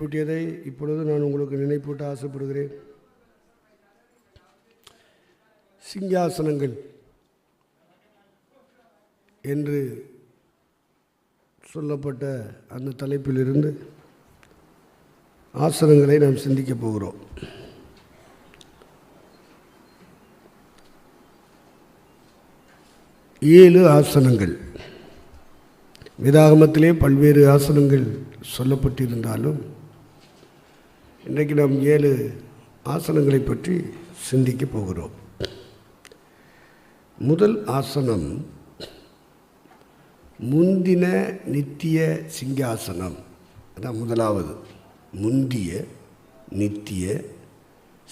நினைப்பூட்டியதை இப்பொழுது நான் உங்களுக்கு நினைப்பூட்ட ஆசைப்படுகிறேன். சிங்காசனங்கள் என்று சொல்லப்பட்ட அந்த தலைப்பிலிருந்து ஆசனங்களை நாம் சிந்திக்கப் போகிறோம். ஏழு ஆசனங்கள். வேதாகமத்திலே பல்வேறு ஆசனங்கள் சொல்லப்பட்டிருந்தாலும் இன்றைக்கு நாம் 7 ஆசனங்களை பற்றி சிந்திக்கப் போகிறோம். முதல் ஆசனம் முந்தின நித்திய சிங்காசனம். அதான் முதலாவது, முந்திய நித்திய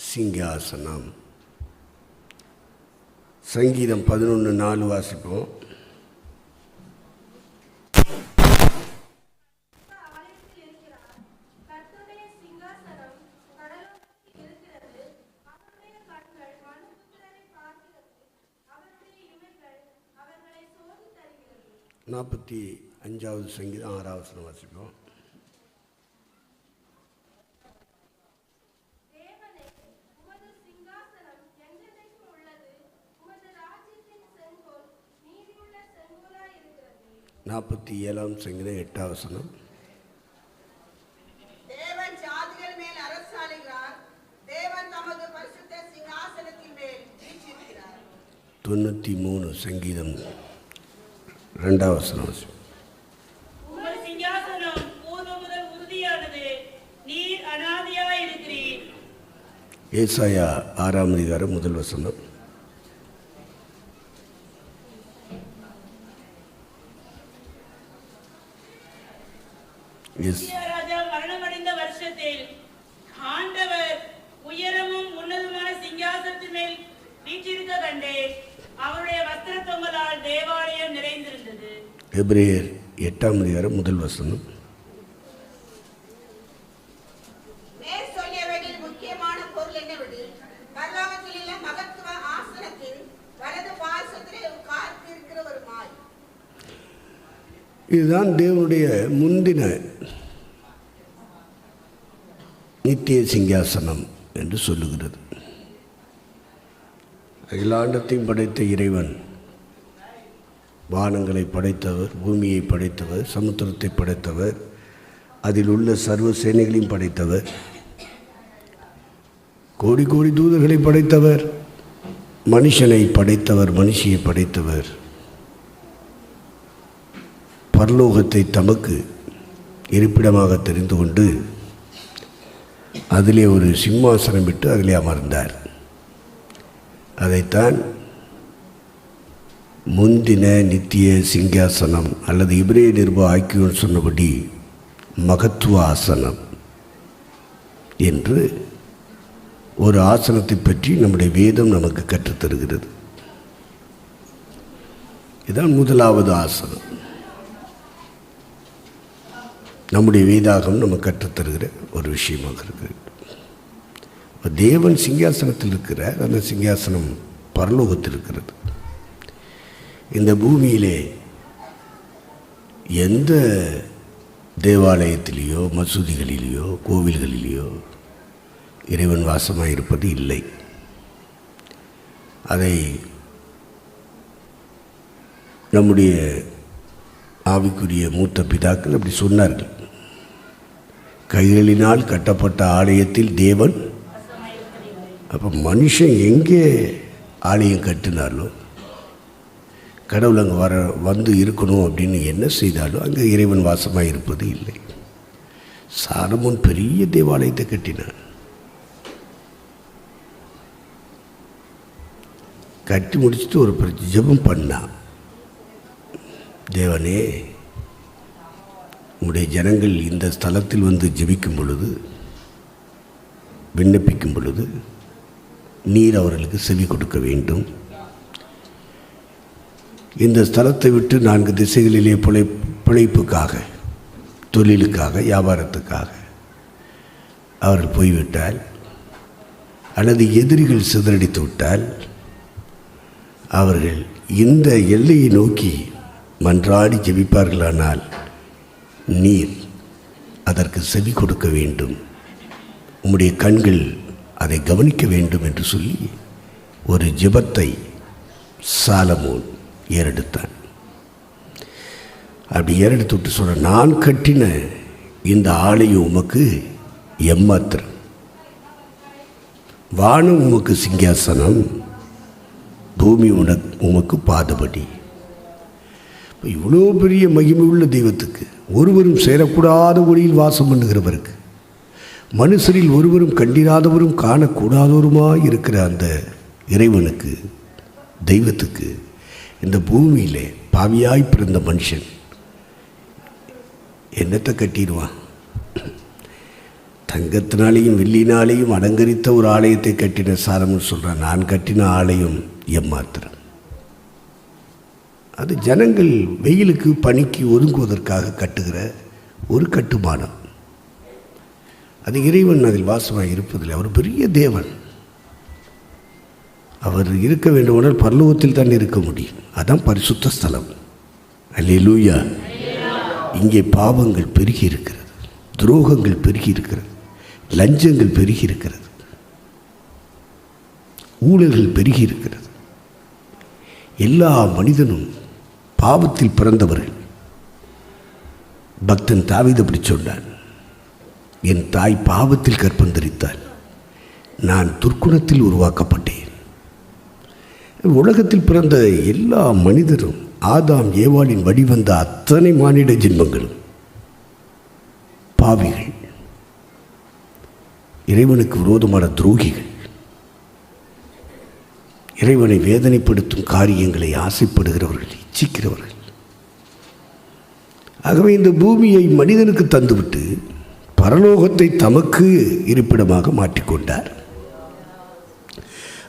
சிங்காசனம். சங்கீதம் 11:4 வாசிப்போம். நாற்பத்தி 5வது சங்கீதம் 6வது வசனம் வாசிப்போம். நாற்பத்தி 7ஆம் சங்கீதம் 8வது வசனம். தேவன் ஜாதிகள் மேல் அரசாளுகிறார், தேவன் தமது பரிசுத்த சிங்காசனத்தின் மேல் வீற்றிருக்கிறார். 93 சங்கீதம் 2வது வசனம். உமது சிங்காசனம் பூர்வம் முதல் உறுதியானது, நீர் அநாதியாய் இருக்கிறீர். ஏசாயா 6ஆம் அதிகாரம் 1 வசனம். ராஜா மரணமடைந்த வருஷத்தில் ஆண்டவர் உயரமும் உன்னதமான சிங்காசனத்தின் மேல் வீற்றிருக்க கண்டேன். அவருடைய வஸ்திர தொங்கலால் தேவாலயம் நிறைந்திருந்தது. எபிரேயர் 8ஆம் அதிகாரம் 1 வசனம். மேற்சொல்லியவைகளில் முக்கியமான பொருள் என்னவெனில், பரலோகத்தில் உள்ள மகத்துவ ஆசனத்தின் வலது பார்சத்திலே உட்கார்ந்திருக்கிறவருமாய். இதுதான் தேவனுடைய முந்தின நித்திய சிங்காசனம் என்று சொல்லுகிறது. அகிலாண்டத்தையும் படைத்த இறைவன், வானங்களை படைத்தவர், பூமியை படைத்தவர், சமுத்திரத்தை படைத்தவர், அதில் உள்ள சர்வ சேனைகளையும் படைத்தவர், கோடி கோடி தூதர்களை படைத்தவர், மனுஷனை படைத்தவர், மனுஷியை படைத்தவர், பரலோகத்தை தமக்கு இருப்பிடமாக தெரிந்து கொண்டு அதிலே ஒரு சிம்மாசனம் விட்டு அதிலே அமர்ந்தார். அதைத்தான் முந்தின நித்திய சிங்காசனம் அல்லது எபிரேய நிருப ஆக்கியோன் சொன்னபடி மகத்துவ ஆசனம் என்று ஒரு ஆசனத்தை பற்றி நம்முடைய வேதம் நமக்கு கற்றுத்தருகிறது. இதுதான் முதலாவது ஆசனம். நம்முடைய வேதாகம் நமக்கு கற்றுத்தருகிற ஒரு விஷயமாக இருக்கிறது. தேவன் சிங்காசனத்தில் இருக்கிறார். அந்த சிங்காசனம் பரலோகத்தில் இருக்கிறது. இந்த பூமியிலே எந்த தேவாலயத்திலேயோ மசூதிகளிலேயோ கோவில்களிலேயோ இறைவன் வாசமாக இருப்பது இல்லை. அதை நம்முடைய ஆவிக்குரிய மூத்த பிதாக்கள் அப்படி சொன்னார்கள். கைகளினால் கட்டப்பட்ட ஆலயத்தில் தேவன். அப்போ மனுஷன் எங்கே ஆலயம் கட்டினாலும் கடவுள் அங்கே வந்து இருக்கணும் அப்படின்னு என்ன செய்தாலும் அங்கே இறைவன் வாசமாக இருப்பது இல்லை. சாலமோன் பெரிய தேவாலயத்தை கட்டினான். கட்டி முடிச்சுட்டு ஒரு ஜெபம் பண்ணான். தேவனே, உம்முடைய ஜனங்கள் இந்த ஸ்தலத்தில் வந்து ஜெபிக்கும் பொழுது, விண்ணப்பிக்கும் பொழுது நீர் அவர்களுக்கு செவி கொடுக்க வேண்டும். இந்த ஸ்தலத்தை விட்டு 4 திசைகளிலே பிழைப்புக்காக, தொழிலுக்காக, வியாபாரத்துக்காக அவர்கள் போய்விட்டால் அல்லது எதிரிகள் சிதறடித்து விட்டால் அவர்கள் இந்த எல்லையை நோக்கி மன்றாடி ஜெபிப்பார்களானால் நீர் அதற்கு செவி கொடுக்க வேண்டும், உம்முடைய கண்கள் அதை கவனிக்க வேண்டும் என்று சொல்லி ஒரு ஜெபத்தை சாலமோன் ஏறெடுத்தான். அப்படி ஏறெடுத்து விட்டு சொல்ற, நான் கட்டின இந்த ஆலயம் உமக்கு எம்மாத்திரம், வானம் உமக்கு சிங்காசனம், பூமி உமக்கு பாதபடி. இவ்வளோ பெரிய மகிமை உள்ள தெய்வத்துக்கு, ஒருவரும் சேரக்கூடாத ஒளியில் வாசம் பண்ணுகிறவருக்கு, மனுஷரில் ஒருவரும் கண்டிராதவரும் காணக்கூடாதவருமாய் இருக்கிற அந்த இறைவனுக்கு, தெய்வத்துக்கு, இந்த பூமியிலே பாவியாய் பிறந்த மனுஷன் என்னத்தை கட்டிடுவான்? தங்கத்தினாலேயும் வெள்ளினாலேயும் அலங்கரித்த ஒரு ஆலயத்தை கட்டின சாலமோன் சொல்கிறான், நான் கட்டின ஆலயம் எம்மாத்திரம். அது ஜனங்கள் வெயிலுக்கு பனிக்கு ஒதுங்குவதற்காக கட்டுகிற ஒரு கட்டுமானம். அது இறைவன் அதில் வாசமாக இருப்பதில்லை. அவர் பெரிய தேவன். அவர் இருக்க வேண்டுமானால் பரலோகத்தில் தான் இருக்க முடியும். அதான் பரிசுத்த ஸ்தலம். அல்லேலூயா. இங்கே பாவங்கள் பெருகி இருக்கிறது, துரோகங்கள் பெருகி இருக்கிறது, லஞ்சங்கள் பெருகி இருக்கிறது, ஊழல்கள் பெருகி இருக்கிறது. எல்லா மனிதனும் பாவத்தில் பிறந்தவர்கள். பக்தன் தாவீது அப்படி சொன்னான், என் தாய் பாவத்தில் கற்பம் தரித்தாள், நான் துர்க்குணத்தில் உருவாக்கப்பட்டேன். உலகத்தில் பிறந்த எல்லா மனிதரும், ஆதாம் ஏவாளின் வழிவந்த அத்தனை மானிட ஜென்மங்களும் பாவிகள், இறைவனுக்கு விரோதமான துரோகிகள், இறைவனை வேதனைப்படுத்தும் காரியங்களை ஆசைப்படுகிறவர்கள், இச்சிக்கிறவர்கள். ஆகவே இந்த பூமியை மனிதனுக்கு தந்துவிட்டு பரலோகத்தை தமக்கு இருப்பிடமாக மாற்றிக்கொண்டார்.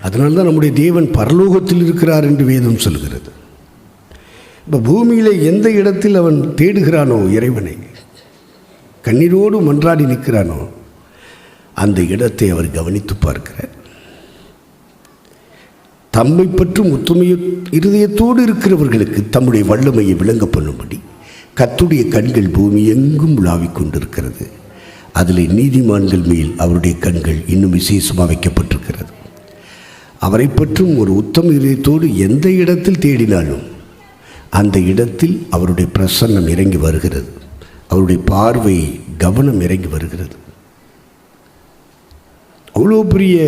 அதனால்தான் நம்முடைய தேவன் பரலோகத்தில் இருக்கிறார் என்று வேதம் சொல்கிறது. இப்போ பூமியிலே எந்த இடத்தில் அவன் தேடுகிறானோ இறைவனை, கண்ணீரோடு மன்றாடி நிற்கிறானோ, அந்த இடத்தை அவர் கவனித்து பார்க்கிறார். தம்மை பற்றும் உத்தமைய இருதயத்தோடு இருக்கிறவர்களுக்கு தம்முடைய வல்லமையை விளங்க பண்ணும்படி கர்த்தருடைய கண்கள் பூமி எங்கும் உலாவிக் கொண்டிருக்கிறது. அதில் நீதிமான்கள் மேல் அவருடைய கண்கள் இன்னும் விசேஷமாக வைக்கப்பட்டிருக்கிறது. அவரை பற்றும் ஒரு உத்தம இதயத்தோடு எந்த இடத்தில் தேடினாலும் அந்த இடத்தில் அவருடைய பிரசன்னம் இறங்கி வருகிறது, அவருடைய பார்வை கவனம் இறங்கி வருகிறது. அவ்வளோ பெரிய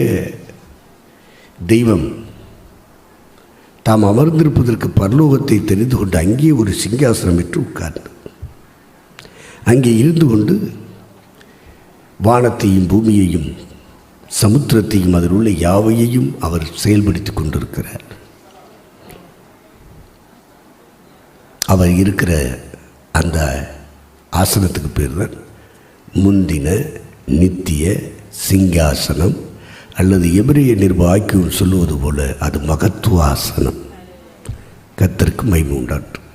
தெய்வம் தாம் அமர்ந்திருப்பதற்கு பரலோகத்தை தெரிந்து கொண்டு அங்கே ஒரு சிங்காசனம் பெற்று உட்கார்ந்து அங்கே இருந்து கொண்டு வானத்தையும் பூமியையும் சமுத்திரத்தையும் அதில் உள்ள யாவையையும் அவர் செயல்படுத்தி கொண்டிருக்கிறார். அவர் இருக்கிற அந்த ஆசனத்துக்கு பேர் தான் முந்தின நித்திய சிங்காசனம், அல்லது எபிரேய நிர்வாகிக்கும் சொல்லுவது போல அது மகத்துவ ஆசனம். கர்த்தருக்கு மகிமை உண்டாட்டும்.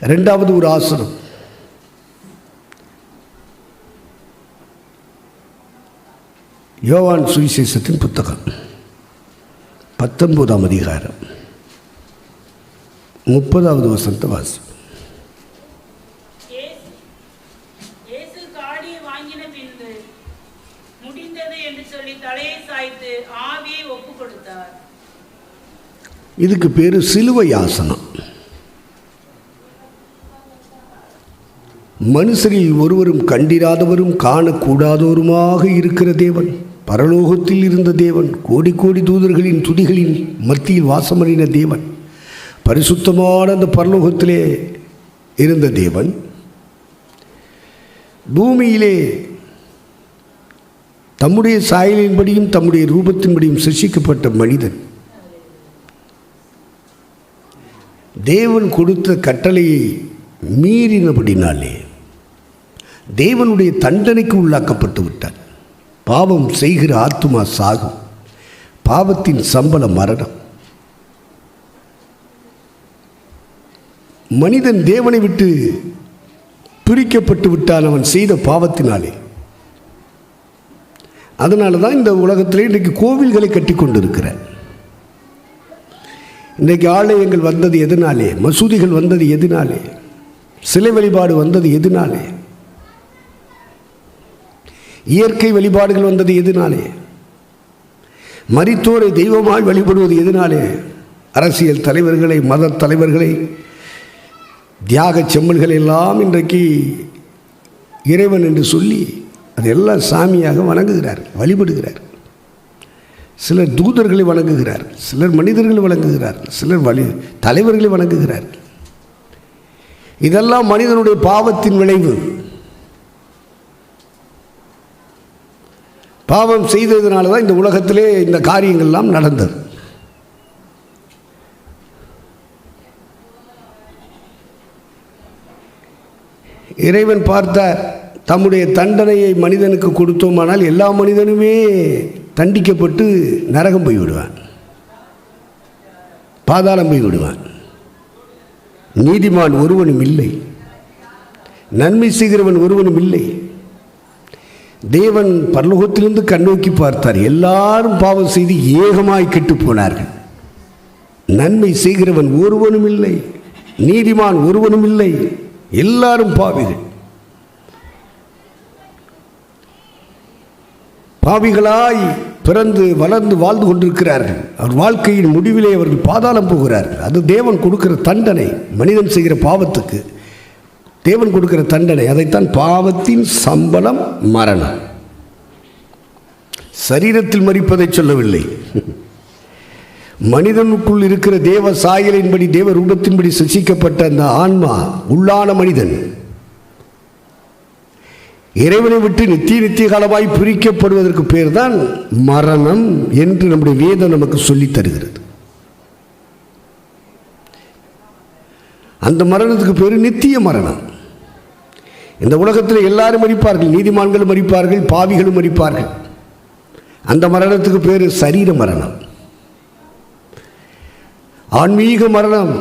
இரண்டாவது ஒரு ஆசனம், யோவான் சுவிசேஷத்தின் புத்தகம் 19ஆம் அதிகாரம் 30வது வசனத்தை வாசி. இயேசு காடியை வாங்கின பின்பு முடிந்தது என்று சொல்லி தலையை சாய்த்து ஆவியை ஒப்பு கொடுத்தார். இதுக்கு பேரு சிலுவை ஆசனம். மனுஷரில் ஒருவரும் கண்டிராதவரும் காணக்கூடாதவருமாக இருக்கிற தேவன், பரலோகத்தில் இருந்த தேவன், கோடி கோடி தூதர்களின் துதிகளின் மத்தியில் வாசமறின தேவன், பரிசுத்தமான அந்த பரலோகத்திலே இருந்த தேவன், பூமியிலே தம்முடைய சாயலின்படியும் தம்முடைய ரூபத்தின்படியும் சிருஷ்டிக்கப்பட்ட மனிதன், தேவன் கொடுத்த கட்டளையை மீறினபடினாலே தேவனுடைய தண்டனைக்கு உள்ளாக்கப்பட்டு விட்டார். பாவம் செய்கிற ஆத்துமா சாகும், பாவத்தின் சம்பளம் மரணம். மனிதன் தேவனை விட்டு பிரிக்கப்பட்டு விட்டான் அவன் செய்த பாவத்தினாலே. அதனால தான் இந்த உலகத்திலே இன்றைக்கு கோவில்களை கட்டி கொண்டிருக்கிறார். இன்றைக்கு ஆலயங்கள் வந்தது எதனாலே? மசூதிகள் வந்தது எதனாலே? சிலை வழிபாடு வந்தது எதனாலே? இயற்கை வழிபாடுகள் வந்தது எதனாலே? மரித்தோரை தெய்வமாய் வழிபடுவது எதனாலே? அரசியல் தலைவர்களை, மத தலைவர்களை, தியாக செம்மல்களை எல்லாம் இன்றைக்கு இறைவன் என்று சொல்லி அதெல்லாம் சாமியாக வணங்குகிறார், வழிபடுகிறார். சிலர் தூதர்களை வணங்குகிறார், சிலர் மனிதர்களை வணங்குகிறார், சிலர் தலைவர்களை வணங்குகிறார். இதெல்லாம் மனிதனுடைய பாவத்தின் விளைவு. பாவம் செய்ததுனால தான் இந்த உலகத்திலே இந்த காரியங்கள்லாம் நடந்தது. இறைவன் பார்த்தார், தம்முடைய தண்டனையை மனிதனுக்கு கொடுத்தோமானால் எல்லா மனிதனுமே தண்டிக்கப்பட்டு நரகம் போய் விடுவான், பாதாளம் போய் விடுவான். நீதிமான் ஒருவனும் இல்லை, நன்மை செய்கிறவன் ஒருவனும் இல்லை. தேவன் பரலோகத்திலிருந்து கண்ணோக்கி பார்த்தார், எல்லாரும் பாவம் செய்து ஏகமாய் கெட்டு போனார்கள். நன்மை செய்கிறவன் ஒருவனும் இல்லை, நீதிமான் ஒருவனும் இல்லை, எல்லாரும் பாவிகள். பாவிகளாய் பிறந்து வளர்ந்து வாழ்ந்து கொண்டிருக்கிறார்கள். அவர் வாழ்க்கையின் முடிவிலே அவர்கள் பாதாளம் போகிறார்கள். அது தேவன் கொடுக்கிற தண்டனை. மனிதன் செய்கிற பாவத்துக்கு தேவன் கொடுக்கிற தண்டனை. அதைத்தான் பாவத்தின் சம்பளம் மரணம். சரீரத்தில் மரிப்பதை சொல்லவில்லை. மனிதனுக்குள் இருக்கிற தேவ சாயலின்படி, தேவ ரூபத்தின்படி சிருஷ்டிக்கப்பட்ட அந்த ஆன்மா, உள்ளான மனிதன் இறைவனை விட்டு நித்திய காலமாய் பிரிக்கப்படுவதற்கு பேர் தான் மரணம் என்று நம்முடைய வேதம் நமக்கு சொல்லித் தருகிறது. அந்த மரணத்துக்கு பேர் நித்திய மரணம். இந்த உலகத்தில் எல்லாரும் மரிப்பார்கள், நீதிமான்களும் மரிப்பார்கள், பாவிகளும் மரிப்பார்கள். அந்த மரணத்துக்கு பேர் சரீர மரணம். ஆன்மீக மரணம்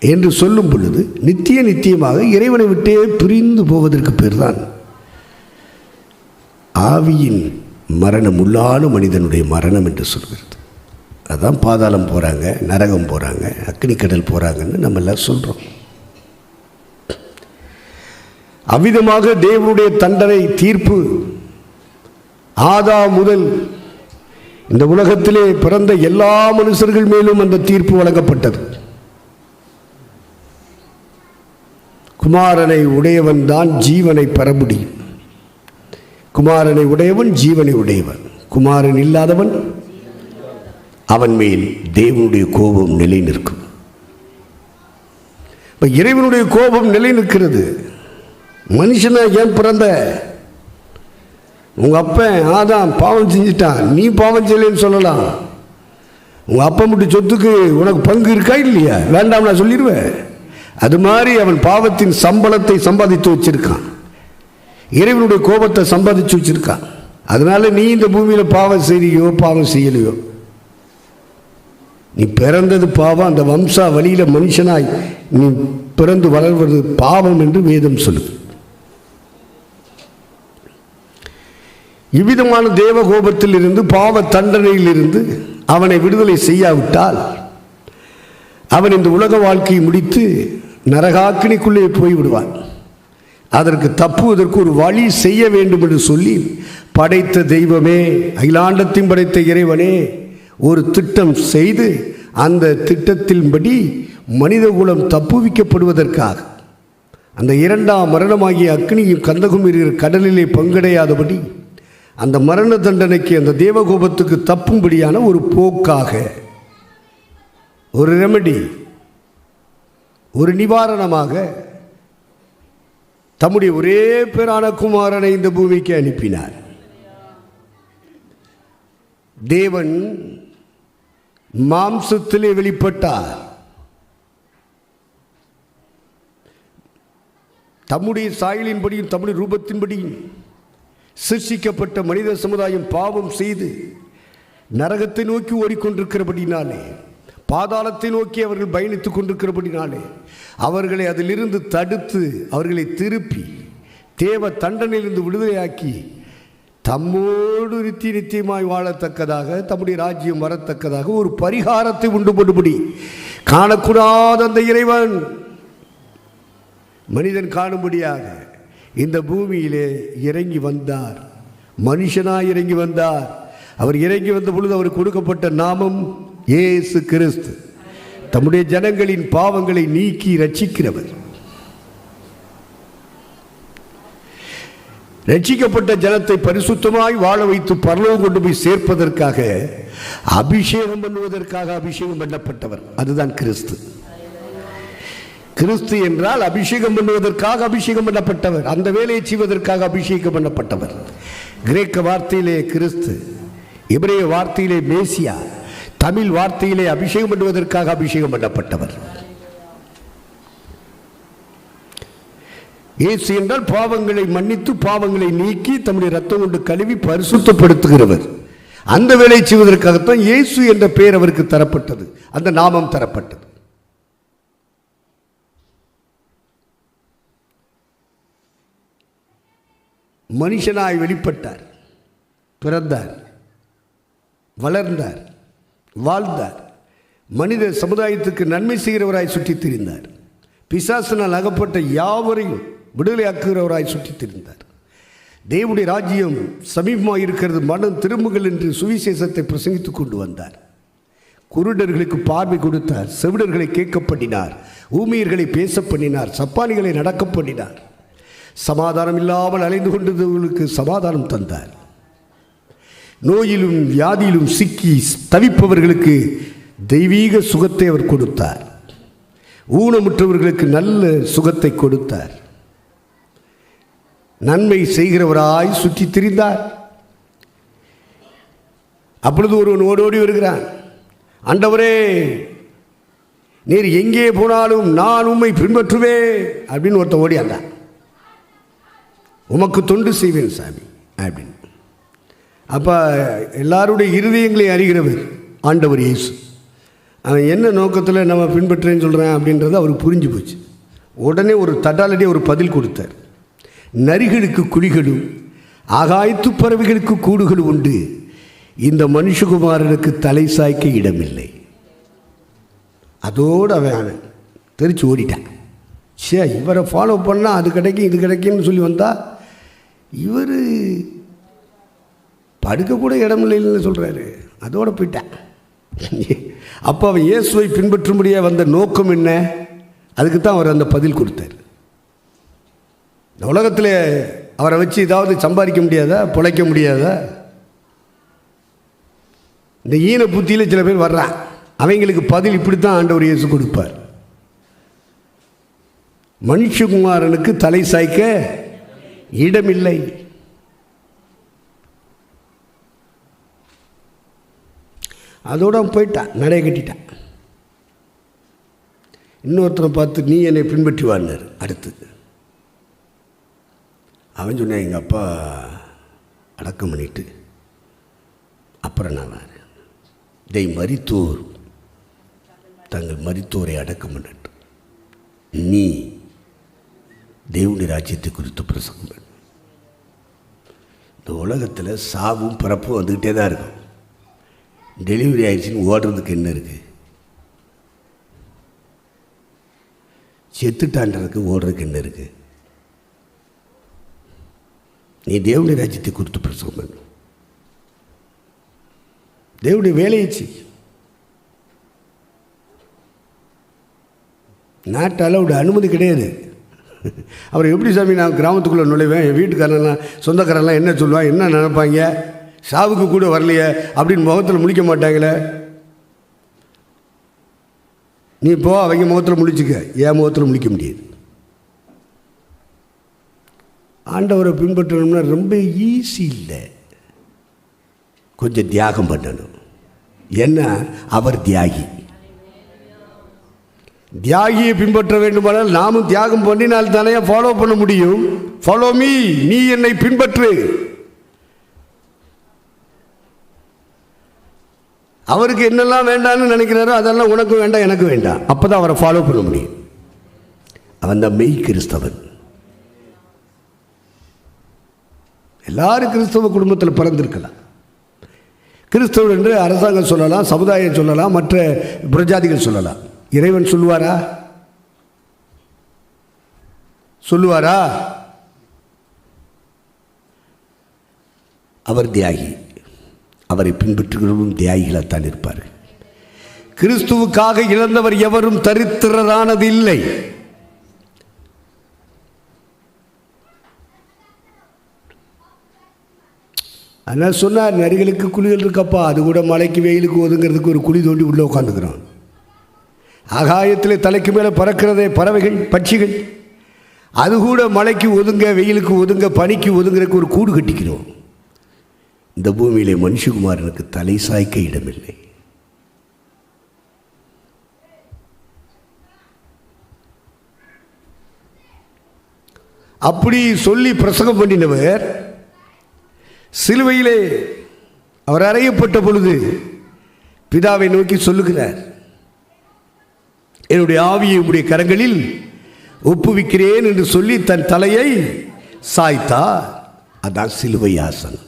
என்று சொல்லும் பொழுது நித்தியமாக இறைவனை விட்டே பிரிந்து போவதற்கு பேர் தான் ஆவியின் மரணம், உள்ளான மனிதனுடைய மரணம் என்று சொல்கிறது. அதான் பாதாளம் போகிறாங்க, நரகம் போகிறாங்க, அக்னி கடல் போகிறாங்கன்னு நம்ம எல்லாம் சொல்கிறோம். அவ்விதமாக தேவனுடைய தண்டனை தீர்ப்பு ஆதாம் முதல் இந்த உலகத்திலே பிறந்த எல்லா மனுஷர்கள் மேலும் அந்த தீர்ப்பு வழங்கப்பட்டது. குமாரனை உடையவன் தான் ஜீவனை பெற முடியும். குமாரனை உடையவன் ஜீவனை உடையவன். குமாரன் இல்லாதவன் அவன் மேல் தேவனுடைய கோபம் நிலை நிற்கும். இப்போ இறைவனுடைய கோபம் நிலை நிற்கிறது. மனுஷனை ஏன் பிறந்த? உங்கள் அப்பன் ஆதாம் பாவம் செஞ்சிட்டான், நீ பாவம் செய்யலன்னு சொல்லலாம். உங்கள் அப்பா மட்டும் சொத்துக்கு உனக்கு பங்கு இருக்கா இல்லையா? வேண்டாம் நான் சொல்லிடுவேன். அது மாதிரி அவன் பாவத்தின் சம்பளத்தை சம்பாதித்து வச்சிருக்கான், இறைவனுடைய கோபத்தை சம்பாதிச்சு வச்சிருக்கான். அதனால நீ இந்த பூமியில் பாவம் செய்யலையோ பாவம் செய்யலையோ, நீ பிறந்தது பாவம். அந்த வம்சா வழியில் மனுஷனாய் நீ பிறந்து வளர்வது பாவம் என்று வேதம் சொல்லுது. இவ்விதமான தேவ கோபத்தில் இருந்து, பாவ தண்டனையில் இருந்து அவனை விடுதலை செய்யாவிட்டால் அவன் இந்த உலக வாழ்க்கையை முடித்து நரகாக்கினிக்குள்ளே போய்விடுவான். அதற்கு தப்புவதற்கு ஒரு வழி செய்ய வேண்டும் என்று சொல்லி படைத்த தெய்வமே, அகிலாண்டத்தையும் படைத்த இறைவனே ஒரு திட்டம் செய்து அந்த திட்டத்தின்படி மனித குலம் தப்புவிக்கப்படுவதற்காக அந்த இரண்டாம் மரணமாகிய அக்னியும் கந்தகும் இருக்கிற கடலிலே பங்கடையாதபடி அந்த மரண தண்டனைக்கு, அந்த தேவகோபத்துக்கு தப்பும்படியான ஒரு போக்காக, ஒரு ரெமெடி, ஒரு நிவாரணமாக தம்முடைய ஒரே பேரான குமாரனை இந்த பூமிக்கு அனுப்பினார். தேவன் மாம்சத்திலே வெளிப்பட்டார். தம்முடைய சாயலின்படியும் தம்முடைய ரூபத்தின்படியும் சிருஷ்டிக்கப்பட்ட மனித சமுதாயம் பாவம் செய்து நரகத்தை நோக்கி ஓடிக்கொண்டிருக்கிறபடினாலே, பாதாளத்தை நோக்கி அவர்கள் பயணித்துக் கொண்டிருக்கிறபடினாலே அவர்களை அதிலிருந்து தடுத்து அவர்களை திருப்பி தேவ தண்டனையிலிருந்து விடுதலையாக்கி தம்மோடு நித்தியமாய் வாழத்தக்கதாக, தம்முடைய ராஜ்யம் வரத்தக்கதாக ஒரு பரிகாரத்தை உண்டு பண்ணும்படி காணக்கூடாத அந்த இறைவன் மனிதன் காணும்படியாக இந்த பூமியிலே இறங்கி வந்தார், மனுஷனாய் இறங்கி வந்தார். அவர் இறங்கி வந்த பொழுது அவர் கொடுக்கப்பட்ட நாமம் இயேசு கிறிஸ்து. தம்முடைய ஜனங்களின் பாவங்களை நீக்கி ரட்சிக்கிறவர். ரட்சிக்கப்பட்ட ஜனத்தை பரிசுத்தமாய் வாழ வைத்து பரலோகம் கொண்டு போய் சேர்ப்பதற்காக அபிஷேகம் பண்ணுவதற்காக அபிஷேகம் பண்ணப்பட்டவர். அதுதான் கிறிஸ்து. கிறிஸ்து என்றால் அபிஷேகம் பண்ணுவதற்காக அபிஷேகம் பண்ணப்பட்டவர், அந்த வேலையை செய்வதற்காக அபிஷேகம் பண்ணப்பட்டவர். கிரேக்க வார்த்தையிலே கிறிஸ்து, எபிரேய வார்த்தையிலே மேசியா, தமிழ் வார்த்தையிலே அபிஷேகம் பண்ணுவதற்காக அபிஷேகம் பண்ணப்பட்டவர். இயேசு என்றால் பாவங்களை மன்னித்து பாவங்களை நீக்கி தம்முடைய ரத்தம் கொண்டு கழுவி பரிசுத்தப்படுத்துகிறவர். அந்த வேலை செய்வதற்காகத்தான் இயேசு என்ற பெயர் அவருக்கு தரப்பட்டது, அந்த நாமம் தரப்பட்டது. மனுஷனாய் வெளிப்பட்டார், பிறந்தார், வளர்ந்தார், வாழ்ந்தார். மனித சமுதாயத்துக்கு நன்மை செய்கிறவராய் சுற்றித் திரிந்தார். பிசாசினால் அகப்பட்ட யாவரையும் விடுதலையாக்குகிறவராய் சுற்றித் திரிந்தார். தேவனுடைய ராஜ்யம் சமீபமாக இருக்கிறது, மனம் திரும்புகள் என்று சுவிசேஷத்தை பிரசங்கித்துக் கொண்டு வந்தார். குருடர்களுக்கு பார்வை கொடுத்தார், செவிடர்களை கேட்க பண்ணினார், ஊமையர்களை பேச பண்ணினார், சப்பானிகளை நடக்க பண்ணினார். சமாதானம் இல்லாமல் அலைந்து கொண்டவர்களுக்கு சமாதானம் தந்தார். நோயிலும் வியாதியிலும் சிக்கி தவிப்பவர்களுக்கு தெய்வீக சுகத்தை அவர் கொடுத்தார். ஊனமுற்றவர்களுக்கு நல்ல சுகத்தை கொடுத்தார். நன்மை செய்கிறவராய் சுற்றி திரிந்தார். அப்பொழுது ஒருவன் ஓடோடி வருகிறான், ஆண்டவரே, நீர் எங்கே போனாலும் நான் உம்மை பின்பற்றுவேன் அப்படின்னு ஒருத்தன் ஓடியாந்தான். உமக்கு தொண்டு செய்வேன் சாமி அப்படின்னு. அப்போ எல்லாருடைய இருதயங்களை அறிகிறவர் ஆண்டவர் இயேசு. அவன் என்ன நோக்கத்தில் நம்ம பின்பற்றேன்னு சொல்கிறேன் அப்படின்றது அவருக்கு புரிஞ்சு போச்சு. உடனே ஒரு தட்டாலடி ஒரு பதில் கொடுத்தார். நரிகளுக்கு குழிகளும் ஆகாயத்து பறவைகளுக்கு கூடுகளும் உண்டு, இந்த மனுஷகுமாரனுக்கு தலை சாய்க்க இடமில்லை. அதோடு அவன் தெரிச்சு ஓடிட்டான். சே, இவரை ஃபாலோ பண்ணால் அது கிடைக்கும் இது கிடைக்கும்னு சொல்லி வந்தால் இவர் படுக்கக்கூட இடமில்லைன்னு சொல்கிறாரு. அதோடு போயிட்டான். அப்போ அவன் இயேசுவை பின்பற்றும்படியாக வந்த நோக்கம் என்ன? அதுக்கு தான் அவர் அந்த பதில் கொடுத்தார். இந்த உலகத்தில் அவரை வச்சு ஏதாவது சம்பாதிக்க முடியாதா, பிழைக்க முடியாதா? இந்த ஈன புத்தியில் சில பேர் வர்றான், அவங்களுக்கு பதில் இப்படித்தான் ஆண்டவர் இயேசு கொடுப்பார். மனுஷகுமாரனுக்கு தலை சாய்க்க இடமில்லை. அதோட போயிட்டான், நடை கட்டிட்டான். இன்னொருத்தனை பார்த்து நீ என்னை பின்பற்றுவான்னார். அடுத்து அவன் சொன்னான், எங்கள் அப்பா அடக்கம் பண்ணிட்டு அப்புறம் நான் வரேன். இதை மரித்தோர் தங்கள் மரித்தோரை அடக்கம் பண்ணட்டு, நீ தேவனுடைய ராஜ்யத்தை குறித்து பிரசங்கம் பண்ண. இந்த உலகத்தில் சாவும் பிறப்பும் வந்துக்கிட்டே தான் இருக்கும். டெலிவரி ஆயிடுச்சுன்னு ஓடுறதுக்கு என்ன இருக்குது? செத்துட்டான்றதுக்கு ஓடுறதுக்கு என்ன இருக்குது? நீ தேவனுடைய ராஜ்யத்தை குறித்து பிரசங்கம் பண்ணு, தேவனுடைய வேலையை செய். நாட்டு அளவுடைய அனுமதி கிடையாது. அப்புறம் எப்படி சாமி நான் கிராமத்துக்குள்ளே நுழைவேன், என் வீட்டுக்காரெல்லாம் சொந்தக்காரெல்லாம் என்ன சொல்லுவான், என்ன நினைப்பாங்க, சாவுக்கு கூட வரலையே அப்படின்னு முகத்தில் முழிக்க மாட்டாங்களே. நீ போ, அவங்க முகத்தில் முழிச்சுக்க, என் முகத்தில் முழிக்க முடியாது. ஆண்டவரை பின்பற்றணும்னா ரொம்ப ஈஸி இல்லை, கொஞ்சம் தியாகம் பண்ணணும். என்ன, அவர் தியாகி. தியாகியை பின்பற்ற வேண்டுமானால் நாமும் தியாகம் பண்ணினால் தானே ஃபாலோ பண்ண முடியும். ஃபாலோ மீ, நீ என்னை பின்பற்று. அவருக்கு என்னெல்லாம் வேண்டாம்னு நினைக்கிறாரோ அதெல்லாம் உனக்கு வேண்டாம், எனக்கு வேண்டாம். அப்போ தான் அவரை ஃபாலோ பண்ண முடியும். அவன் தான் மெய் கிறிஸ்தவன். எல்லாரும் கிறிஸ்தவ குடும்பத்தில் பிறந்திருக்கலாம். கிறிஸ்தவர் என்று அரசாங்கம் சொல்லலாம், சமுதாயம் சொல்லலாம், மற்ற பிரஜாதிகள் சொல்லலாம். இறைவன் சொல்லுவாரா? சொல்லுவாரா? அவர் தியாகி, அவரை பின்பற்றுகிறவர்களும் தியாகிகளாகத்தான் இருப்பார்கள். கிறிஸ்துவுக்காக இழந்தவர் எவரும் தரித்திரரானது இல்லை. அதனால் சொன்னார், நரிகளுக்கு குழிகள் இருக்கப்பா, அது கூட மலைக்கு வெயிலுக்கு ஒதுங்கிறதுக்கு ஒரு குழி தோண்டி உள்ளே உட்காந்துக்கிறோம். ஆகாயத்தில் தலைக்கு மேலே பறக்கிறதே பறவைகள், பட்சிகள், அது கூட மலைக்கு ஒதுங்க, வெயிலுக்கு ஒதுங்க, பனிக்கு ஒதுங்கிறதுக்கு ஒரு கூடு கட்டிக்கிறோம். இந்த பூமியிலே மனுஷகுமாரனுக்கு தலை சாய்க்க இடமில்லை. அப்படி சொல்லி பிரசங்கம் பண்ணினவர் சிலுவையிலே அவர் அறையப்பட்ட பொழுது பிதாவை நோக்கி சொல்லுகிறார், என்னுடைய ஆவியை உடைய கரங்களில் ஒப்புவிக்கிறேன் என்று சொல்லி தன் தலையை சாய்த்தார். அதான் சிலுவை ஆசனம்.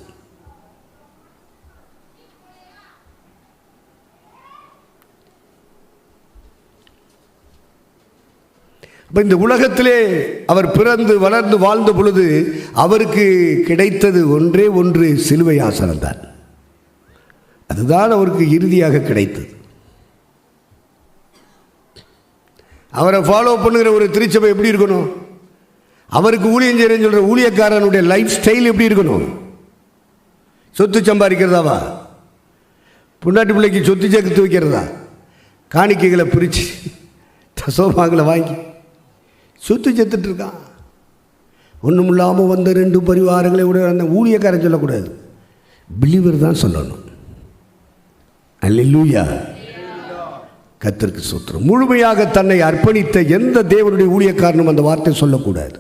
இந்த உலகத்திலே அவர் பிறந்து வளர்ந்து வாழ்ந்த பொழுது அவருக்கு கிடைத்தது ஒன்றே ஒன்று, சிலுவை ஆசனம் தான். அதுதான் அவருக்கு இறுதியாக கிடைத்தது. அவரை ஃபாலோ பண்ணுகிற ஒரு திருச்சபை எப்படி இருக்கணும்? அவருக்கு ஊழியம் செய்யறேன்னு சொல்ற ஊழியக்காரனுடைய லைஃப் ஸ்டைல் எப்படி இருக்கணும்? சொத்து சம்பாதிக்கிறதாவா? பொண்டாட்டி பிள்ளைக்கு சொத்து சேர்த்து வைக்கிறதா? காணிக்கைகளை பிரித்து தசோபாங்களை வாங்கி சொத்து செத்துட்டு இருக்கான். ஒன்றும் இல்லாமல் வந்த 2 பரிவாரங்களை விட அந்த ஊழியக்காரன் சொல்லக்கூடாது, பிலீவர் தான் சொல்லணும். அல்லேலூயா, கர்த்தருக்கு ஸ்தோத்திரம். முழுமையாக தன்னை அர்ப்பணித்த எந்த தேவனுடைய ஊழியக்காரனும் அந்த வார்த்தை சொல்லக்கூடாது.